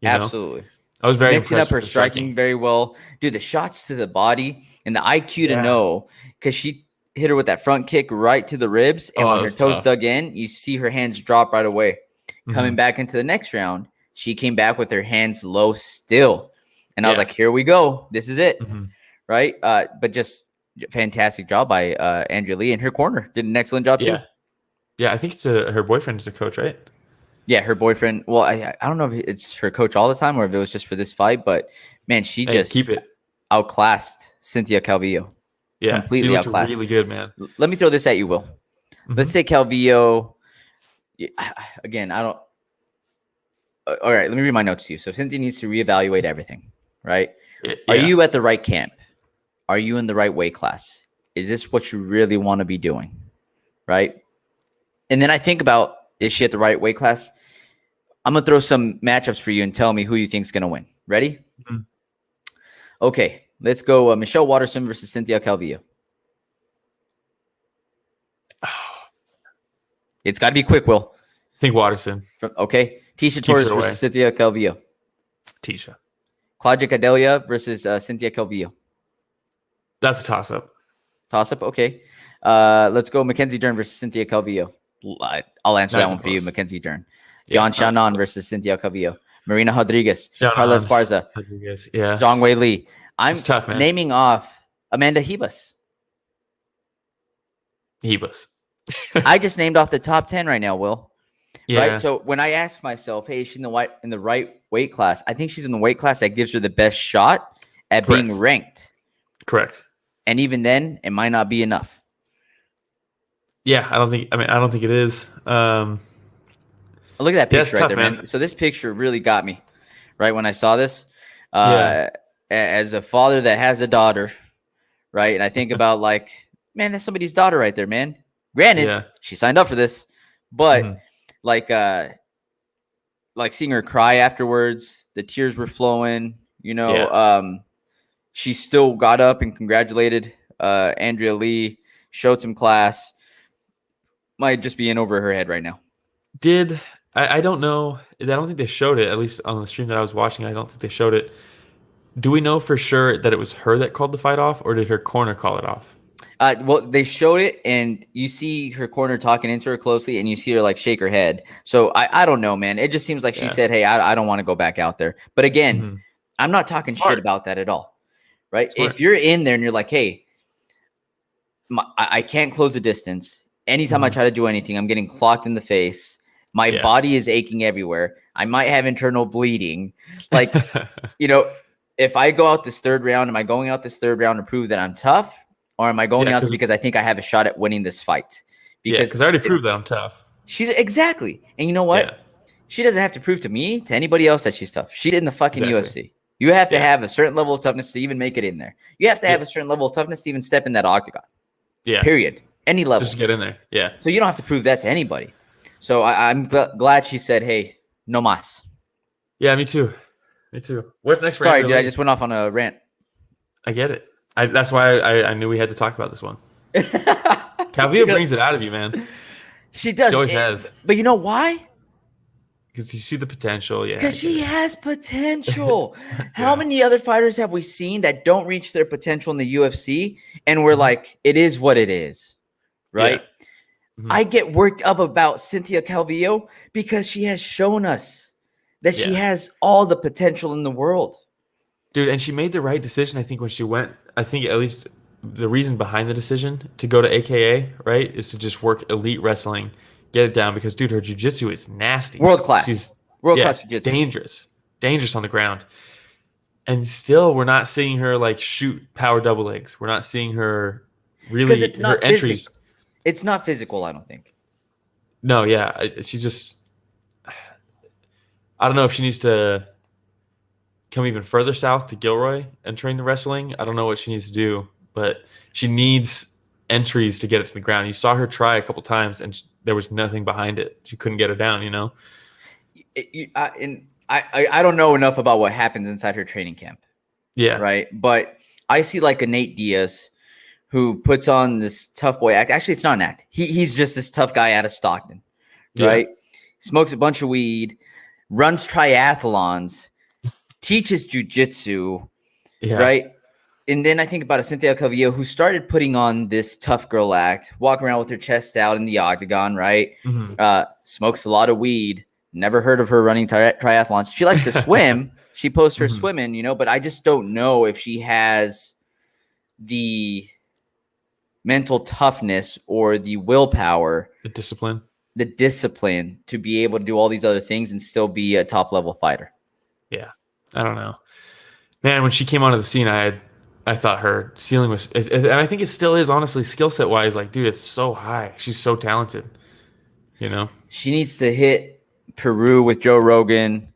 Absolutely. I was very mixing impressed up her with striking very well. Dude, the shots to the body and the IQ to know, because she hit her with that front kick right to the ribs, and when her toes dug in, you see her hands drop right away. Coming back into the next round, she came back with her hands low still. And I was like, here we go. This is it. Right? But just fantastic job by Andrea Lee, and her corner did an excellent job too. Yeah, I think it's her boyfriend is the coach, right? Yeah, her boyfriend. Well, I don't know if it's her coach all the time or if it was just for this fight, but man, she just outclassed Cynthia Calvillo. Yeah, completely outclassed. Really good, man. Let me throw this at you, Will. Let's say Calvillo. Again, I don't. All right, let me read my notes to you. So Cynthia needs to reevaluate everything, right? Yeah. Are you at the right camp? Are you in the right weight class? Is this what you really want to be doing, right? And then I think about, is she at the right weight class? I'm going to throw some matchups for you and tell me who you think is going to win. Ready? Okay, let's go. Michelle Waterson versus Cynthia Calvillo. It's got to be quick, Will. I think Waterson. Okay. Tisha Torres versus Cynthia Calvillo. Tisha. Claudia Gadelia versus Cynthia Calvillo. That's a toss-up. Toss-up? Okay. Let's go Mackenzie Dern versus Cynthia Calvillo. I'll answer that one for you, Mackenzie Dern. Yan Shannon versus Cynthia Calvillo. Marina Rodriguez. Carla Esparza. Yeah. Zhang Wei Li. I'm tough, man. Naming off Amanda Ribas. I just named off the top 10 right now, Will. Yeah. Right. So when I ask myself, hey, is she in the right weight class? I think she's in the weight class that gives her the best shot at being ranked. Correct. And even then, it might not be enough. Yeah, I don't think it is. Look at that picture right there, man. So this picture really got me, right? When I saw this, as a father that has a daughter, right? And I think about man, that's somebody's daughter right there, man. Granted, she signed up for this, but seeing her cry afterwards, the tears were flowing, she still got up and congratulated Andrea Lee, showed some class. Might just be in over her head right now. I don't know. I don't think they showed it, at least on the stream that I was watching. I don't think they showed it. Do we know for sure that it was her that called the fight off, or did her corner call it off? Well, they showed it, and you see her corner talking into her closely, and you see her shake her head. So I don't know, man. It just seems like she said, hey, I don't want to go back out there. But again, I'm not talking shit about that at all, right? If you're in there and you're like, hey, I can't close the distance. Anytime I try to do anything, I'm getting clocked in the face. My body is aching everywhere. I might have internal bleeding. If I go out this third round, am I going out this third round to prove that I'm tough? Or am I going out because I think I have a shot at winning this fight? Because I already proved that I'm tough. She's exactly. And you know what? Yeah. She doesn't have to prove to me, to anybody else, that she's tough. She's in the fucking UFC. You have to have a certain level of toughness to even make it in there. You have to have a certain level of toughness to even step in that octagon. Yeah. Period. any level. Just to get in there. Yeah. So you don't have to prove that to anybody. So I'm glad she said, hey, no mas. Yeah, me too. Me too. What's next for Sorry, Angela dude, I Lee? just went off on a rant. I get it. That's why I knew we had to talk about this one. Calvillo brings it out of you, man. She does. She always has. But you know why? Because you see the potential. Yeah. Because she has potential. How many other fighters have we seen that don't reach their potential in the UFC? And we're like, it is what it is. Right? Yeah. I get worked up about Cynthia Calvillo because she has shown us that she has all the potential in the world. Dude, and she made the right decision, I think, when she went. I think at least the reason behind the decision to go to AKA, right, is to just work elite wrestling, get it down, because, dude, her jiu-jitsu is nasty. World class. She's world-class jiu-jitsu. Dangerous on the ground. And still, we're not seeing her, like, shoot power double legs. We're not seeing her really, it's not her entries. It's not physical, I don't think. No, yeah. She just, I don't know if she needs to come even further south to Gilroy and train the wrestling. I don't know what she needs to do, but she needs entries to get it to the ground. You saw her try a couple times, and there was nothing behind it. She couldn't get her down, you know? I don't know enough about what happens inside her training camp. Yeah. Right? But I see like a Nate Diaz who puts on this tough boy act. Actually, it's not an act. He's just this tough guy out of Stockton, right? Yeah. Smokes a bunch of weed, runs triathlons, teaches jujitsu, right? And then I think about a Cynthia Calvillo who started putting on this tough girl act, walking around with her chest out in the octagon, right? Smokes a lot of weed. Never heard of her running triathlons. She likes to swim. She posts her swimming, you know, but I just don't know if she has the mental toughness or the willpower, the discipline to be able to do all these other things and still be a top level fighter. Yeah. I don't know, man. When she came onto the scene, I thought her ceiling was, and I think it still is, honestly, skill set wise. Like, dude, it's so high. She's so talented. You know, she needs to hit Peru with Joe Rogan,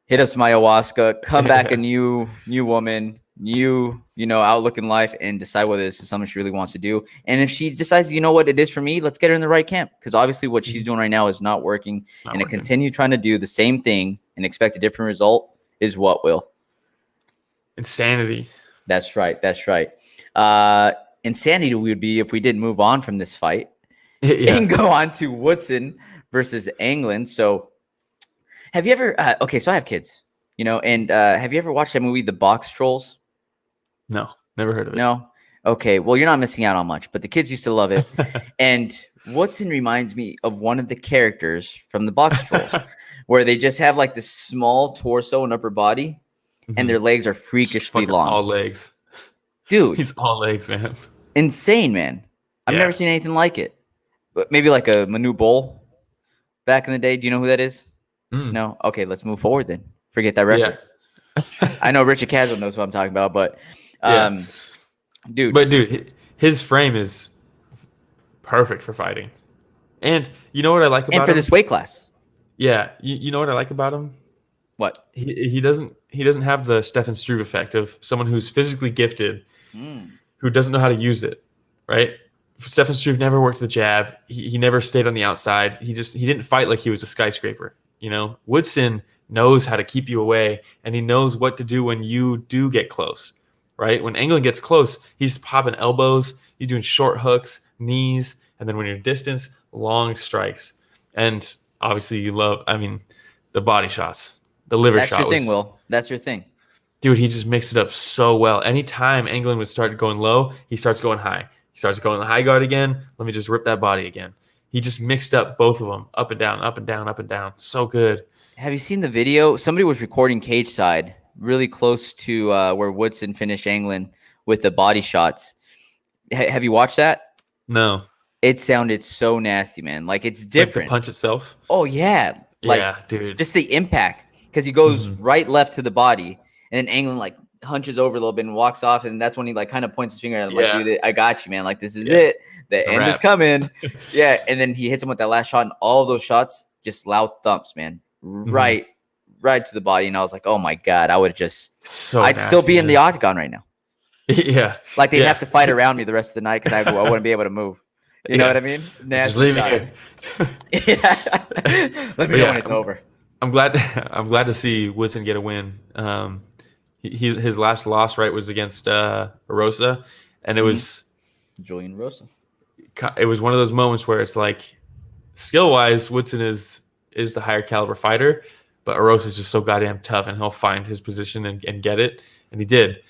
hit up some ayahuasca, come back a new woman, new outlook in life, and decide whether this is something she really wants to do. And if she decides, you know what, it is for me, let's get her in the right camp. Because obviously, what she's doing right now is not working, to continue trying to do the same thing and expect a different result is what will. Insanity. That's right. Insanity would be if we didn't move on from this fight and go on to Woodson versus England. So have you ever, so I have kids, and have you ever watched that movie, The Box Trolls? No, never heard of it. No? Okay. Well, you're not missing out on much, but the kids used to love it. And Woodson reminds me of one of the characters from The Box Trolls where they just have like this small torso and upper body and their legs are freakishly long. All legs. Dude. He's all legs, man. Insane, man. I've never seen anything like it. But maybe like a Manu Bowl back in the day. Do you know who that is? No? Okay, let's move forward then. Forget that reference. Yeah. I know Richard Caswell knows what I'm talking about, but dude. But dude, his frame is perfect for fighting. And you know what I like about him? And for this weight class. Yeah. You know what I like about him? What? He doesn't have the Stefan Struve effect of someone who's physically gifted who doesn't know how to use it, right? Stefan Struve never worked the jab. He never stayed on the outside. He didn't fight like he was a skyscraper. Woodson knows how to keep you away, and he knows what to do when you do get close, right? When England gets close, he's popping elbows, he's doing short hooks, knees, and then when you're distance, long strikes. And obviously the body shots, the liver shot. That's your thing, Will. That's your thing. Dude, he just mixed it up so well. Anytime England would start going low, he starts going high. He starts going the high guard again. Let me just rip that body again. He just mixed up both of them, up and down, up and down, up and down. So good. Have you seen the video? Somebody was recording cage side really close to where Woodson finished England with the body shots. Have you watched that? No. It sounded so nasty, man. Like it's different. Like the punch itself? Oh, yeah. Yeah, dude. Just the impact. Because he goes right, left to the body. And then England like hunches over a little bit and walks off. And that's when he like kind of points his finger at him like, dude, I got you, man. Like this is it. The end is coming. Yeah. And then he hits him with that last shot. And all of those shots, just loud thumps, man. Right to the body. And I was like, oh my God, I would just, I'd still be in the octagon right now. Yeah. Like they'd have to fight around me the rest of the night because I wouldn't be able to move. You know what I mean? Just Nasty leave me shots. here. Yeah. Let me know when it's over. I'm glad to see Woodson get a win. His last loss, right, was against Rosa, and it was Julian Rosa. It was one of those moments where it's like, skill wise, Woodson is the higher caliber fighter, but Arosa is just so goddamn tough, and he'll find his position and get it, and he did.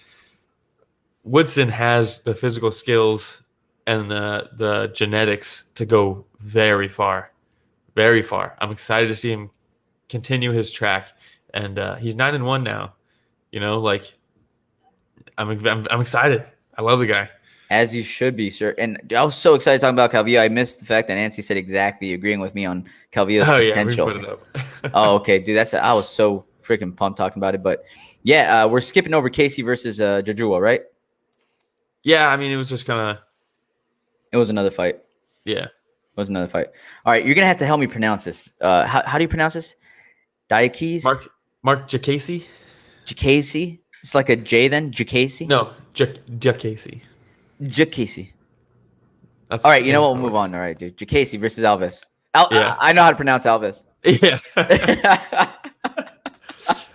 Woodson has the physical skills and the genetics to go very far, very far. I'm excited to see him continue his track, and he's 9-1 now. You know, like I'm excited. I love the guy. As you should be, sir. And I was so excited talking about Calvillo. I missed the fact that Nancy said exactly agreeing with me on Calvillo's potential. Yeah, we put it up. Oh, okay, dude. I was so freaking pumped talking about it. But yeah, we're skipping over Casey versus Jajua, right? Yeah, I mean, it was just kind of. It was another fight. Yeah, it was another fight. All right, you're gonna have to help me pronounce this. How do you pronounce this? Diakese? Mark Jacasey. Jacasey? It's like a J then? Jacasey? No, Jacasey. Jacasey. All right, you know what? We'll move on. All right, dude. Jacasey versus Alves. Yeah. I know how to pronounce Alves. Yeah.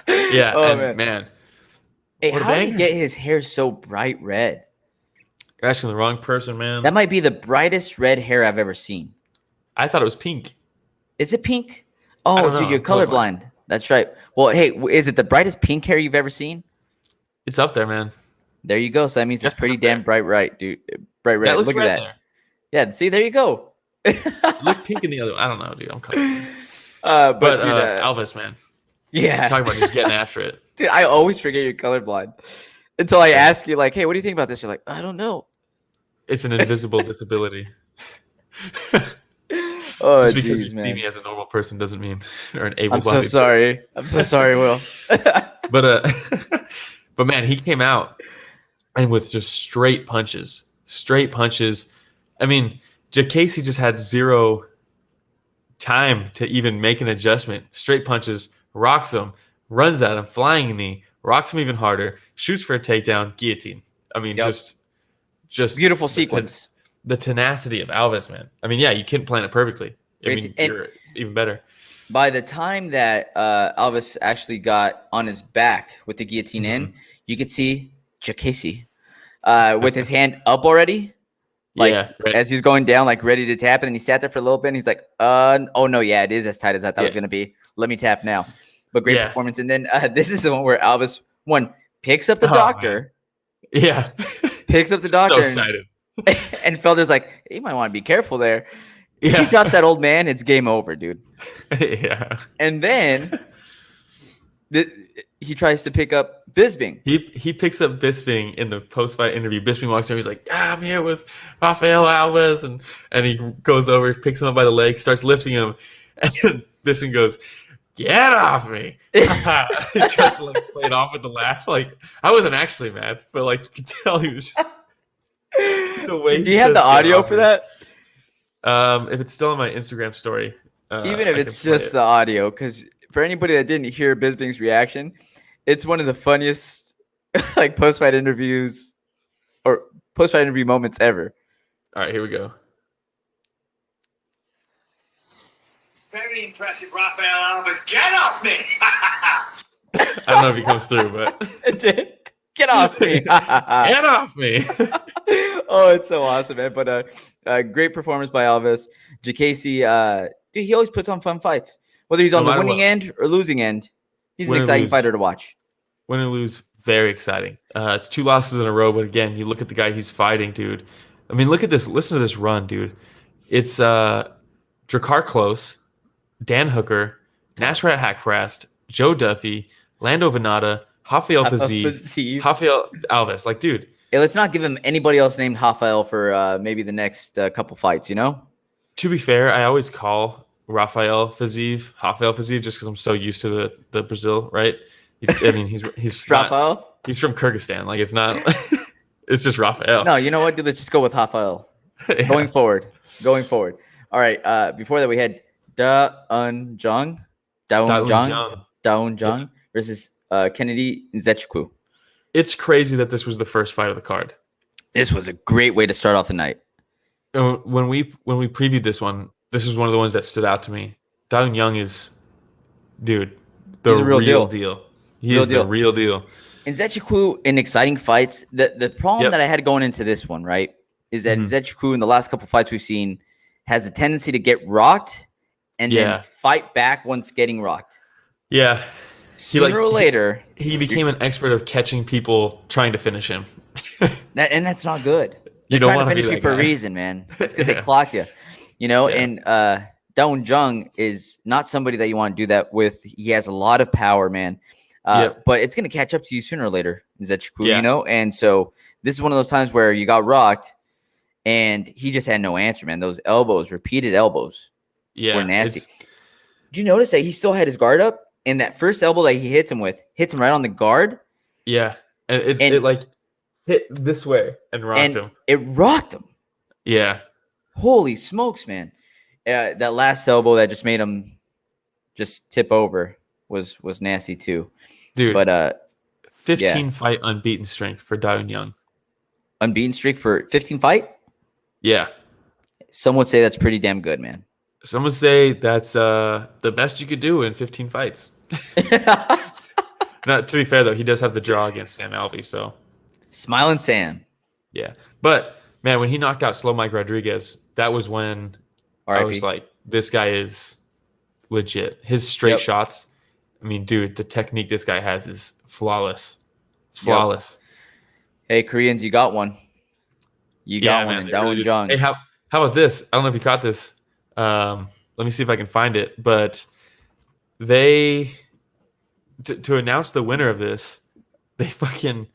Yeah. Oh, and man. Hey, how did he get his hair so bright red? You're asking the wrong person, man. That might be the brightest red hair I've ever seen. I thought it was pink. Is it pink? Oh, dude, you're colorblind. That's right. Well, hey, is it the brightest pink hair you've ever seen? It's up there, man. There you go. So that means it's pretty damn bright red, dude. Bright red. Look at that. There. Yeah, see, there you go. Look pink in the other one. I don't know, dude. I'm colorblind. But Alves, man. Yeah. Talking about just getting after it. Dude, I always forget you're colorblind. Until I ask you, like, hey, what do you think about this? You're like, I don't know. It's an invisible disability. Oh, just because geez, you man. see me as a normal person doesn't mean or an able-bodied. I'm so sorry. I'm so sorry, Will. But man, he came out and with just straight punches. I mean, Jacasey just had zero time to even make an adjustment. Straight punches, rocks him, runs at him, flying knee, rocks him even harder, shoots for a takedown, guillotine. I mean, just beautiful sequence. The tenacity of Alves, man. I mean, yeah, you couldn't plan it perfectly. I mean, you're even better. By the time that Alves actually got on his back with the guillotine in, you could see Jacasey with his hand up already. Like, as he's going down, like ready to tap. And then he sat there for a little bit and he's like, oh no, yeah, it is as tight as I thought it was going to be. Let me tap now. But great performance. And then this is the one where Alves, picks up the doctor. Man. Yeah. Picks up the doctor. So excited. And Felder's like, you might want to be careful there. Yeah. If he drops that old man, it's game over, dude. Yeah. And then he tries to pick up Bisping. He picks up Bisping in the post-fight interview. Bisping walks in. He's like, I'm here with Rafael Alves. And he goes over, picks him up by the leg, starts lifting him. And Bisping goes, get off me. He tries to play it off with the laugh. Like, I wasn't actually mad, but like, you could tell he was just... Do you have the audio for that? If it's still on my Instagram story. Even if it's just the audio, because for anybody that didn't hear Bisping's reaction, it's one of the funniest like post-fight interviews or post-fight interview moments ever. All right, here we go. Very impressive, Rafael Alves. Get off me! I don't know if he comes through, but it did. Get off me! Get off me! Oh, it's so awesome, man! But great performance by Alves. Jacasey, dude, he always puts on fun fights. Whether he's on the winning end or losing end, he's an exciting fighter to watch. Win or lose, very exciting. It's 2 losses in a row, but again, you look at the guy he's fighting, dude. I mean, look at this. Listen to this run, dude. It's Drakkar Klose, Dan Hooker, Nasrat Haqparast, Joe Duffy, Lando Venata, Rafael Fiziev, Rafael Alves. Like, dude. Hey, let's not give him anybody else named Rafael for maybe the next couple fights, you know? To be fair, I always call Rafael Fiziev, just because I'm so used to the Brazil, right? He's Rafael? He's from Kyrgyzstan. Like, it's not, it's just Rafael. No, you know what, dude? Let's just go with Rafael. Yeah. Going forward. All right. Before that, we had Daun Jong versus Kennedy Nzechukwu. It's crazy that this was the first fight of the card. This was a great way to start off the night. when we previewed this one, this was one of the ones that stood out to me. Dao Young is, dude, the He's a real real deal. deal. He is the real deal. And Nzechukwu in exciting fights, the problem that I had going into this one, right, is that Nzechukwu in the last couple fights we've seen has a tendency to get rocked and then fight back once getting rocked. Yeah. Sooner or later, he became an expert of catching people trying to finish him. and that's not good. They're You don't trying to want to finish be you that for a guy. reason, man. It's because they clocked you, you know. Yeah. And Daun Jung is not somebody that you want to do that with. He has a lot of power, man. But it's going to catch up to you sooner or later. Is that true? You know? And so this is one of those times where you got rocked and he just had no answer, man. Those elbows, repeated elbows were nasty. Did you notice that he still had his guard up? And that first elbow that he hits him right on the guard. Yeah. And it like hit this way and rocked him. It rocked him. Yeah. Holy smokes, man. That last elbow that just made him just tip over was nasty too. Dude. But 15 fight unbeaten streak for Dao Young. Unbeaten streak for 15 fight? Yeah. Some would say that's pretty damn good, man. Some would say that's the best you could do in 15 fights. Now, to be fair, though, he does have the draw against Sam Alvey, so. Smiling Sam. Yeah. But, man, when he knocked out Slow Mike Rodriguez, that was when I was like, this guy is legit. His straight shots, I mean, dude, the technique this guy has is flawless. It's flawless. Hey, Koreans, you got one. You got one. Man, Daun Jung. Hey, how about this? I don't know if you caught this. Let me see if I can find it. But they, to announce the winner of this, they fucking,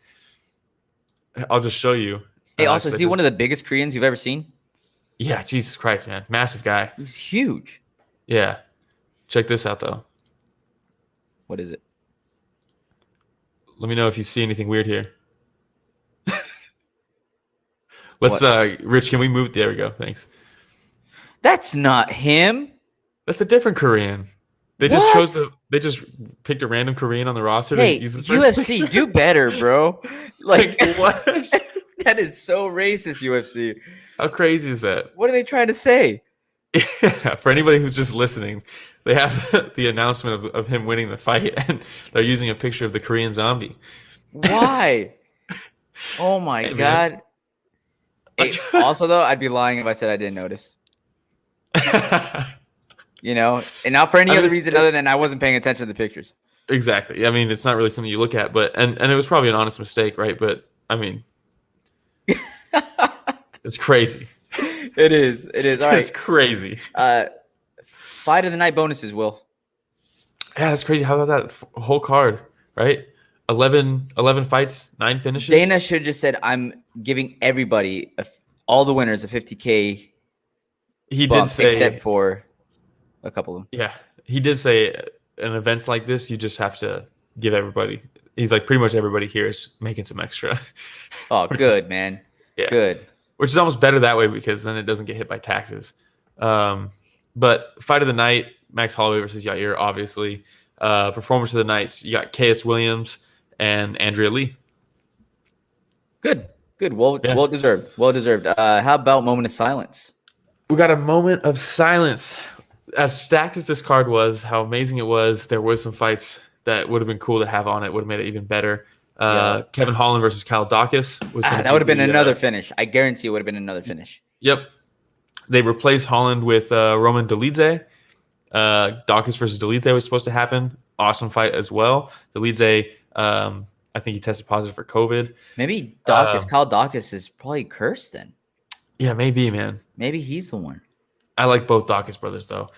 I'll just show you. Hey, also, is he one of the biggest Koreans you've ever seen? Yeah, Jesus Christ, man. Massive guy. He's huge. Yeah. Check this out, though. What is it? Let me know if you see anything weird here. Let's, Rich, can we move? There we go. Thanks. That's not him. That's a different Korean. They just they just picked a random Korean on the roster to use the first UFC, picture. do better, bro. Like what? That is so racist, UFC. How crazy is that? What are they trying to say? For anybody who's just listening, they have the announcement of him winning the fight, and they're using a picture of the Korean zombie. Why? Oh my God. Hey, also, though, I'd be lying if I said I didn't notice. You know, and not for any other reason other than I wasn't paying attention to the pictures. Exactly. I mean, it's not really something you look at, but and it was probably an honest mistake, right? But I mean, it's crazy. It is. All right. It's crazy. Fight of the night bonuses, Will. Yeah, it's crazy. How about that whole card, right? 11 fights, 9 finishes. Dana should have just said, "I'm giving everybody, all the winners, a 50K." He bump, did say, except for a couple of them. Yeah, he did say, in events like this, you just have to give everybody. He's like, pretty much everybody here is making some extra. Oh, good, man. Yeah, good. Which is almost better that way because then it doesn't get hit by taxes. But fight of the night, Max Holloway versus Yair, obviously. Performance of the night, you got Khaos Williams and Andrea Lee. Good. Well deserved. How about moment of silence? We got a moment of silence. As stacked as this card was, how amazing it was, there were some fights that would have been cool to have on it, would have made it even better. Kevin Holland versus Kyle Dawkins was that would have been another finish. I guarantee it would have been another finish. Yep. They replaced Holland with Roman Dolidze. Dawkins versus Dolidze was supposed to happen. Awesome fight as well. Dolidze, I think he tested positive for COVID. Maybe Kyle Dawkins is probably cursed then. Yeah, maybe, man. Maybe he's the one. I like both Dawkins brothers, though.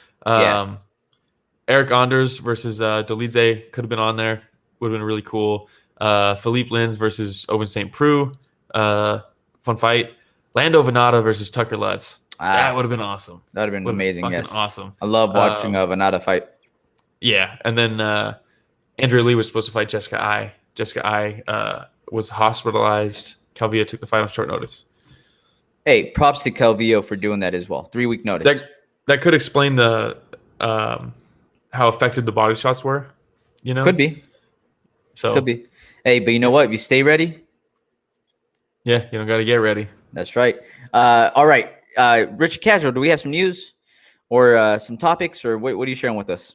Eric Anders versus Dolidze could have been on there. Would have been really cool. Philippe Lins versus Owen St. Preux. Fun fight. Lando Venata versus Tucker Lutz. That would have been awesome. That would have been amazing, yes. Awesome. I love watching a Venata fight. Yeah, and then Andrea Lee was supposed to fight Jessica Ai. Jessica Ai was hospitalized. Calvillo took the fight on short notice. Hey, props to Calvillo for doing that as well. 3-week notice. That could explain the how effective the body shots were. You know, could be. Hey, but you know what? If you stay ready, yeah, you don't got to get ready. That's right. All right. Richard Casual, do we have some news or some topics, or what are you sharing with us?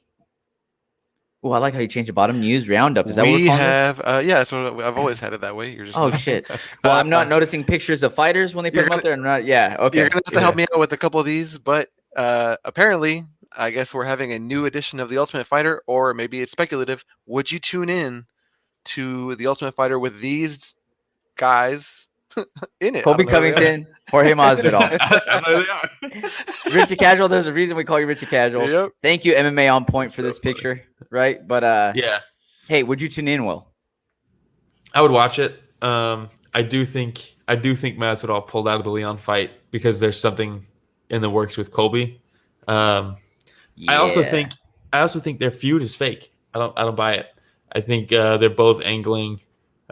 Oh, I like how you changed the bottom. News roundup. Is that what we're calling this? Yeah, so I've always had it that way. You're just Oh shit. Well, I'm not noticing pictures of fighters when they put them up there. I'm not. Yeah. Okay. You're gonna have to help me out with a couple of these, but apparently, I guess we're having a new edition of The Ultimate Fighter, or maybe it's speculative. Would you tune in to The Ultimate Fighter with these guys in it? Colby Covington, Jorge Masvidal. I know they are. Richard Casual. There's a reason we call you Richard Casual. Yep. Thank you, MMA on point, for this picture. Right, but Yeah, hey, would you tune in, Will? I would watch it. I do think Masvidal pulled out of the Leon fight because there's something in the works with Colby. I also think their feud is fake. I don't buy it. I think they're both angling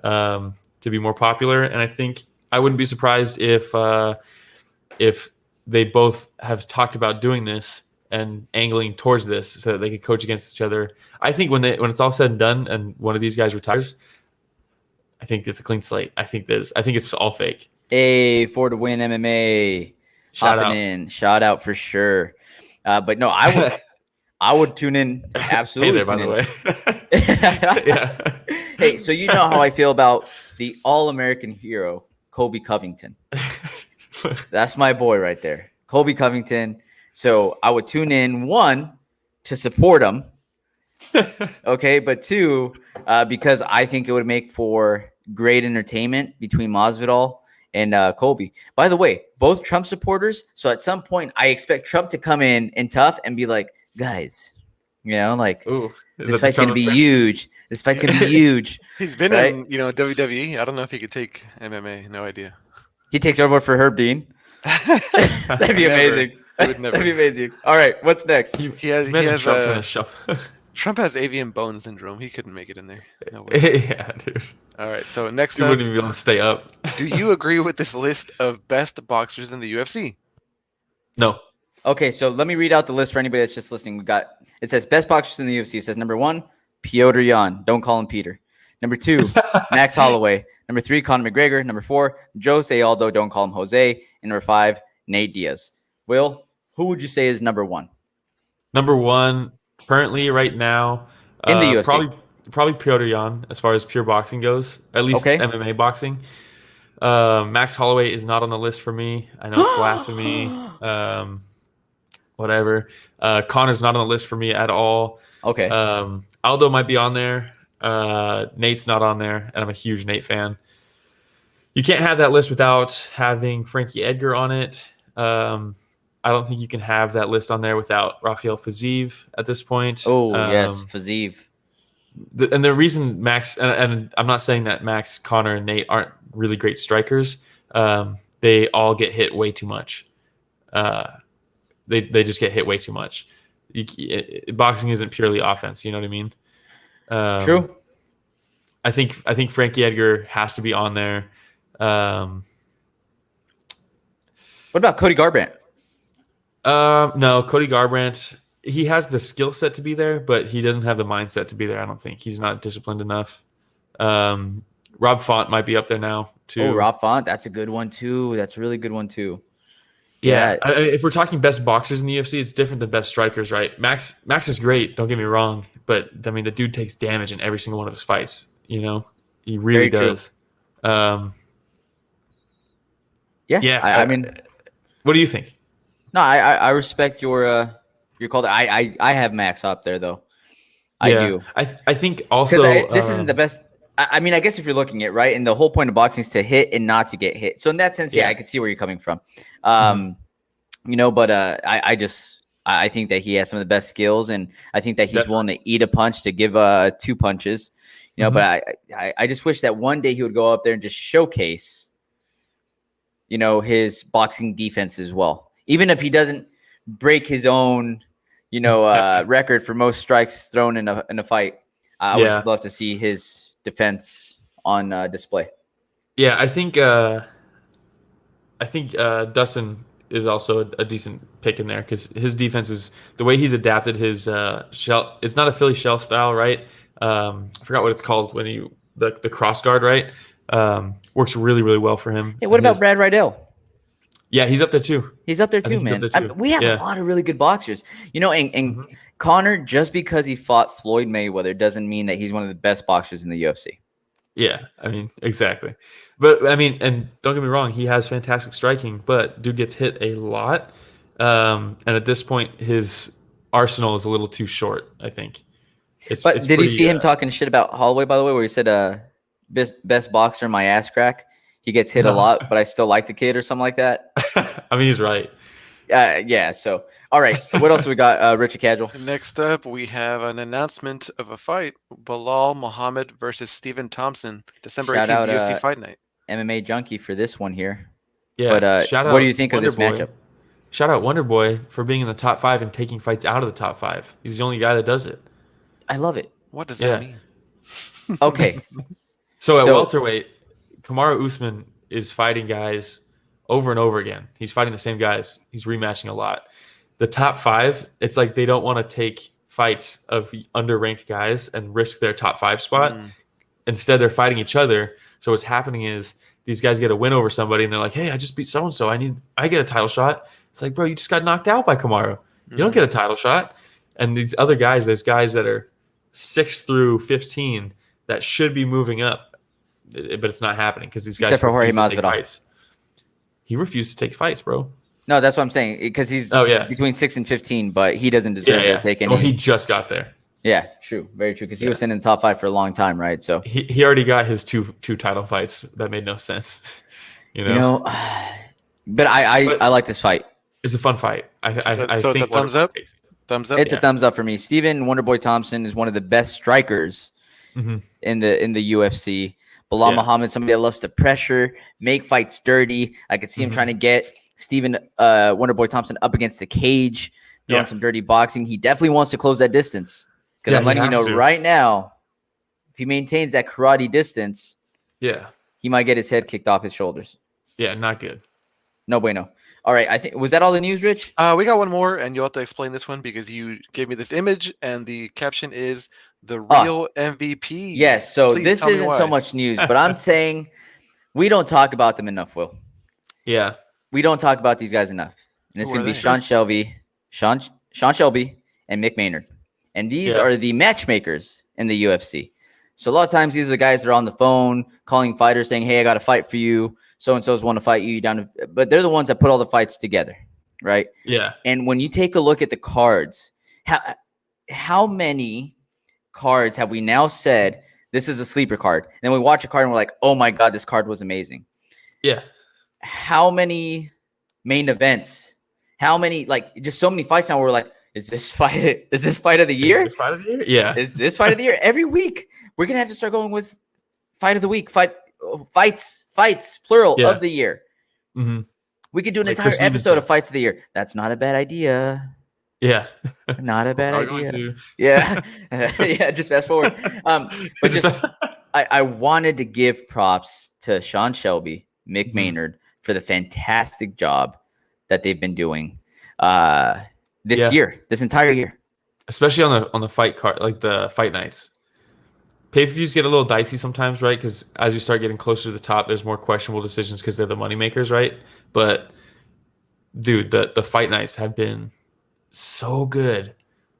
to be more popular, and I think I wouldn't be surprised if they both have talked about doing this and angling towards this so that they could coach against each other. I think when it's all said and done and one of these guys retires, I think it's a clean slate. I think it's all fake. Hey, for the win MMA. Shout out for sure. But no, I would tune in. Absolutely. Hey there, by the way. Yeah. Hey, so you know how I feel about the all-American hero, Colby Covington. That's my boy right there. Colby Covington. So I would tune in, one, to support him. Okay, but two, because I think it would make for great entertainment between Masvidal and Colby. By the way, both Trump supporters. So at some point, I expect Trump to come in tough and be like, guys, like, Ooh, this fight's going to be huge. This fight's going to be huge. He's been right? in, WWE. I don't know if he could take MMA. No idea. He takes over for Herb Dean. That'd be amazing. That'd be amazing. All right, what's next? He has Trump trying to shove. Trump has avian bone syndrome. He couldn't make it in there. No way. Yeah, dude. All right, so next He up, wouldn't even be able to stay up. do you agree with this list of best boxers in the UFC? No. Okay, so let me read out the list for anybody that's just listening. It says best boxers in the UFC. It says number 1, Piotr Jan. Don't call him Peter. Number 2, Max Holloway. Number 3, Conor McGregor. Number 4, Jose Aldo. Don't call him Jose. And number 5, Nate Diaz. Will, who would you say is number 1? Number 1, currently right now, in the UFC. Probably Piotr Jan as far as pure boxing goes, at least MMA boxing. Max Holloway is not on the list for me. I know it's blasphemy. Whatever. Connor's not on the list for me at all. Okay. Aldo might be on there. Nate's not on there, and I'm a huge Nate fan. You can't have that list without having Frankie Edgar on it. I don't think you can have that list on there without Rafael Fiziev at this point. Oh, yes, Fiziev. And the reason Max, and I'm not saying that Max, Connor, and Nate aren't really great strikers. They all get hit way too much. They just get hit way too much. Boxing isn't purely offense. You know what I mean? True. I think Frankie Edgar has to be on there. What about Cody Garbrandt? No, Cody Garbrandt. He has the skill set to be there, but he doesn't have the mindset to be there. I don't think he's not disciplined enough. Rob Font might be up there now too. Oh, Rob Font, that's a good one too. That's a really good one too. Yeah, if we're talking best boxers in the UFC, it's different than best strikers, right? Max is great. Don't get me wrong, but I mean, the dude takes damage in every single one of his fights. You know, he really does. Yeah. I mean, what do you think? No, I respect your call. I have Max up there though. I do. I think also this isn't the best. I mean, I guess if you're looking at right, and the whole point of boxing is to hit and not to get hit. So in that sense, I can see where you're coming from. You know, but I think that he has some of the best skills, and I think that he's willing to eat a punch to give 2 punches. You know, but I just wish that one day he would go up there and just showcase, you know, his boxing defense as well. Even if he doesn't break his own, you know, record for most strikes thrown in a fight, I would just love to see his defense on display. Yeah, I think Dustin is also a decent pick in there because his defense is the way he's adapted his shell. It's not a Philly shell style, right? I forgot what it's called when the cross guard, right? Works really, really well for him. Hey, what about Brad Riddell? Yeah, he's up there too. He's up there I too, think he's up man. there too. We have a Yeah. lot of really good boxers, and Mhm. Conor, just because he fought Floyd Mayweather doesn't mean that he's one of the best boxers in the UFC. Yeah, I mean, exactly. But I mean, and don't get me wrong, he has fantastic striking, but dude gets hit a lot. And at this point, his arsenal is a little too short, I think. But It's did you pretty, see him talking shit about Holloway, by the way, where he said, best boxer in my ass crack? He gets hit a No. lot, but I still like the kid or something like that. I mean, he's right. Yeah. So, all right. What else we got? Richard Casual. Next up, we have an announcement of a fight: Bilal Muhammad versus Stephen Thompson, December Shout 18th, out, UFC Fight Night. MMA junkie for this one here. Yeah. But shout what out do you think of this Wonder Boy. matchup? Shout out Wonder Boy for being in the top 5 and taking fights out of the top 5. He's the only guy that does it. I love it. What does Yeah. that mean? Okay. So at So- welterweight, Kamaru Usman is fighting guys over and over again. He's fighting the same guys. He's rematching a lot. The top 5, it's like they don't want to take fights of underranked guys and risk their top 5 spot. Instead, they're fighting each other. So what's happening is these guys get a win over somebody, and they're like, "Hey, I just beat so and so. I get a title shot." It's like, bro, you just got knocked out by Kamaru. You don't get a title shot. And these other guys, there's guys that are 6 through 15 that should be moving up, but it's not happening because these guys Except for Jorge refuse to take Masvidal. fights. He refused to take fights, bro. No, that's what I'm saying. Because he's Oh, yeah. between 6 and 15, but he doesn't deserve to take any. Well, he just got there. Yeah, true. Very true. Because he was sitting in the top 5 for a long time, right? So, He already got his two title fights. That made no sense. But I like this fight. It's a fun fight. I So it's think a thumbs up? Thumbs up. It's a thumbs up for me. Stephen Wonderboy Thompson is one of the best strikers Mhm. in the UFC. Bilal Yeah. Muhammad, somebody that loves to pressure, make fights dirty. I could see him Mhm. trying to get Stephen Wonderboy Thompson up against the cage, throwing Yeah. some dirty boxing. He definitely wants to close that distance. Because Yeah, I'm he letting you know has to. right now, if he maintains that karate distance, Yeah. he might get his head kicked off his shoulders. Yeah, not good. No bueno. All right, I think was that all the news, Rich? We got one more, and you'll have to explain this one because you gave me this image, and the caption is "The real MVP." Yes. So Please this tell me isn't so why. much news, but I'm saying we don't talk about them enough, Will. Yeah. We don't talk about these guys enough. And it's Who going to are be they? Sean Shelby, and Mick Maynard. And these Yeah. are the matchmakers in the UFC. So a lot of times these are the guys that are on the phone calling fighters saying, "Hey, I got a fight for you. So-and-so's want to fight you down." But they're the ones that put all the fights together, right? Yeah. And when you take a look at the cards, how many cards have we now said this is a sleeper card? And then we watch a card and we're like, "Oh my God, this card was amazing." Yeah. How many main events? How many, like, just so many fights now where we're like, is this fight of the year? Is this fight of the year? Yeah. Is this fight of the year? Every week we're gonna have to start going with fight of the week, fights, plural Yeah. of the year. Mhm. We could do an Like entire Chris Lima episode said. of fights of the year. That's not a bad idea. Yeah. Not a bad Are going idea. to. Yeah. Yeah, just fast forward. But just I wanted to give props to Sean Shelby, Mick Mhm. Maynard for the fantastic job that they've been doing this Yeah. year, this entire year. Especially on the fight card, like the fight nights. Pay-per-views get a little dicey sometimes, right? Because as you start getting closer to the top, there's more questionable decisions because they're the money makers, right? But dude, the fight nights have been so good.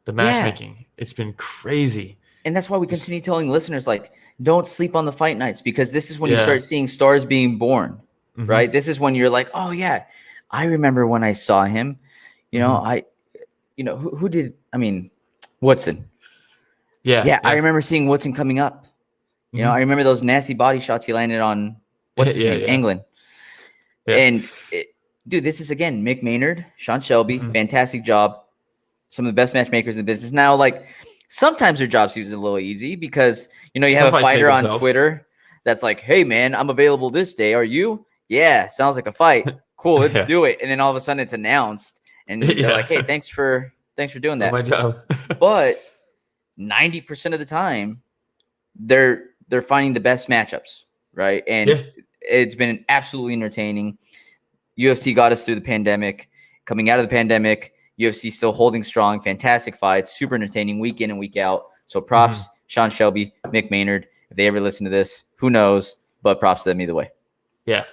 The matchmaking, it's been crazy. And that's why we continue telling listeners, like, don't sleep on the fight nights, because this is when you Yeah. start seeing stars being born, Mhm. right? This is when you're like, oh yeah, I remember when I saw him. Who did? I mean, Woodson. Yeah. I remember seeing Woodson coming up. You know, Mhm. I remember those nasty body shots he landed on. What's his Yeah, name? yeah. England. Yeah. And dude, this is again Mick Maynard, Sean Shelby, Mhm. fantastic job. Some of the best matchmakers in business. Now, like, sometimes their job seems a little easy because you have Some a fights make fighter on themselves. Twitter that's like, "Hey man, I'm available this day. Are you?" Yeah, sounds like a fight. Cool, let's Yeah. do it. And then all of a sudden it's announced, and they're Yeah. like, "Hey, thanks for doing That's that." my job. But 90% of the time, they're finding the best matchups, right? And Yeah. it's been absolutely entertaining. UFC got us through the pandemic. Coming out of the pandemic, UFC still holding strong. Fantastic fights, super entertaining week in and week out. So props, Sean Shelby, Mick Maynard. If they ever listen to this, who knows? But props to them either way. Yeah.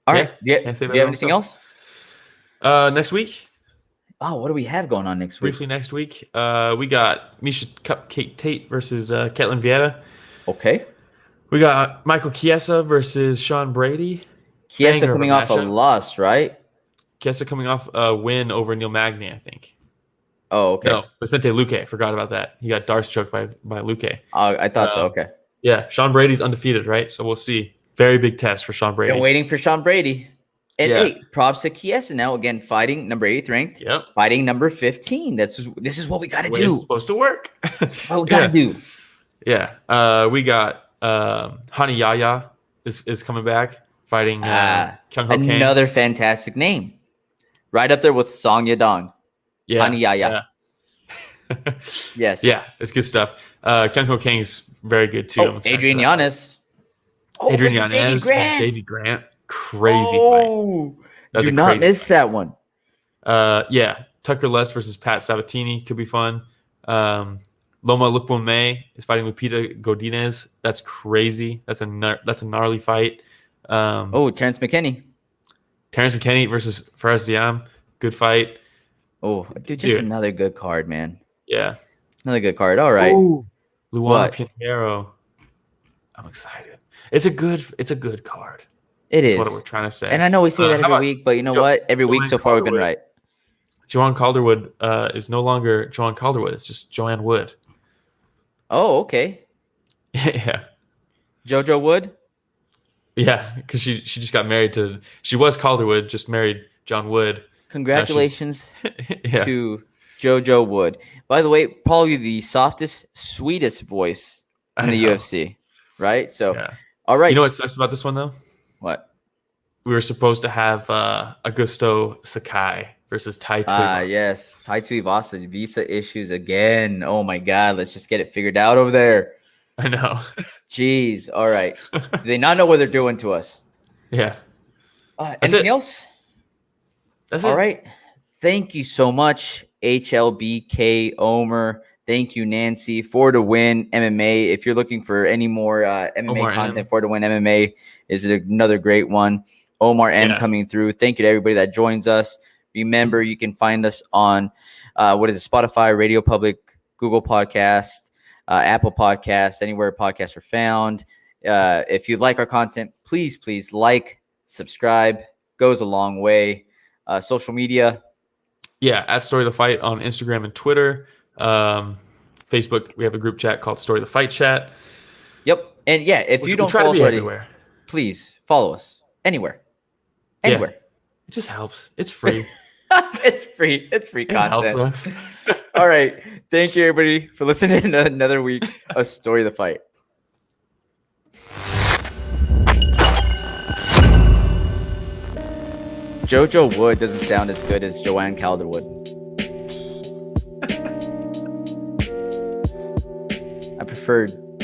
All Yeah, right. Do you can't say have better anything myself. else? Next week, Oh, what do we have going on next week? briefly next week, we got Misha Cupcake Tate versus Ketlin Vieira. Okay. We got Michael Chiesa versus Sean Brady. Chiesa Banger of a coming off a matchup. loss, right? Chiesa coming off a win over Neil Magny, I think. Oh, okay. No, Vicente Luque. I forgot about that. He got Darce choked by Luque. I thought so. Okay. Yeah, Sean Brady's undefeated, right? So we'll see. Very big test for Sean Brady. Been waiting for Sean Brady. And Yeah. hey, props to Chiesa now again, fighting number 8th ranked. Yep. Fighting number 15. This is what we got to Way it's do. supposed to work. What we got to do. Yeah. We got Hani Yaya is coming back fighting Kyung Ho Kang. Another fantastic name. Right up there with Song Yadong. Yeah. Hani Yaya. Yeah. Yes. Yeah, it's good stuff. Kyung Ho Kang is very good too. I'm Oh, excited Adrian for that. Yanez. Oh, Adrian versus Yanez, Davey Grant. Grant. Crazy fight. Oh, That's do a not crazy miss that one. Yeah, Tucker Les versus Pat Sabatini could be fun. Loma Lukbon is fighting Lupita Godinez. That's crazy. That's a gnarly fight. Terrence McKinney. Terrence McKinney versus Faraz Ziam. Good fight. Oh, dude, just another good card, man. Yeah. Another good card. All right. Ooh, Luana What? Pinheiro. I'm excited. It's a good card. It That's is. what we're trying to say. And I know we say that how every about week, but you know what? Every week Joanne so far we've been Calderwood? right. Joanne Calderwood is no longer Joanne Calderwood. It's just Joanne Wood. Oh, okay. Yeah. JoJo Wood. Yeah, because she just got married to. She was Calderwood, just married John Wood. Congratulations Yeah. to JoJo Wood. By the way, probably the softest, sweetest voice in I the know. UFC, right? So, Yeah. all right. You know what sucks about this one though? What? We were supposed to have Augusto Sakai versus Tai Tuivasa. Yes. Tai Tuivasa, visa issues again. Oh my God. Let's just get it figured out over there. I know. Jeez. All right. Do they not know what they're doing to us? Yeah. Anything else? That's All it. right. Thank you so much, HLBK Omer. Thank you, Nancy, for the win MMA. If you're looking for any more MMA Omar content, M. for the win MMA is another great one. Omar M Yeah. coming through. Thank you to everybody that joins us. Remember, you can find us on Spotify, Radio Public, Google Podcast, Apple Podcasts, anywhere podcasts are found. If you like our content, please like, subscribe. Goes a long way. Social media. Yeah, at Story of the Fight on Instagram and Twitter. Facebook, we have a group chat called Story of the Fight Chat. Yep. And yeah, if Which you we don't try to follow us be already, everywhere. please follow us anywhere. Anywhere. It just helps. It's free. It's free. It's free It helps content. us. All right. Thank you, everybody, for listening to another week of Story of the Fight. JoJo Wood doesn't sound as good as Joanne Calderwood. I prefer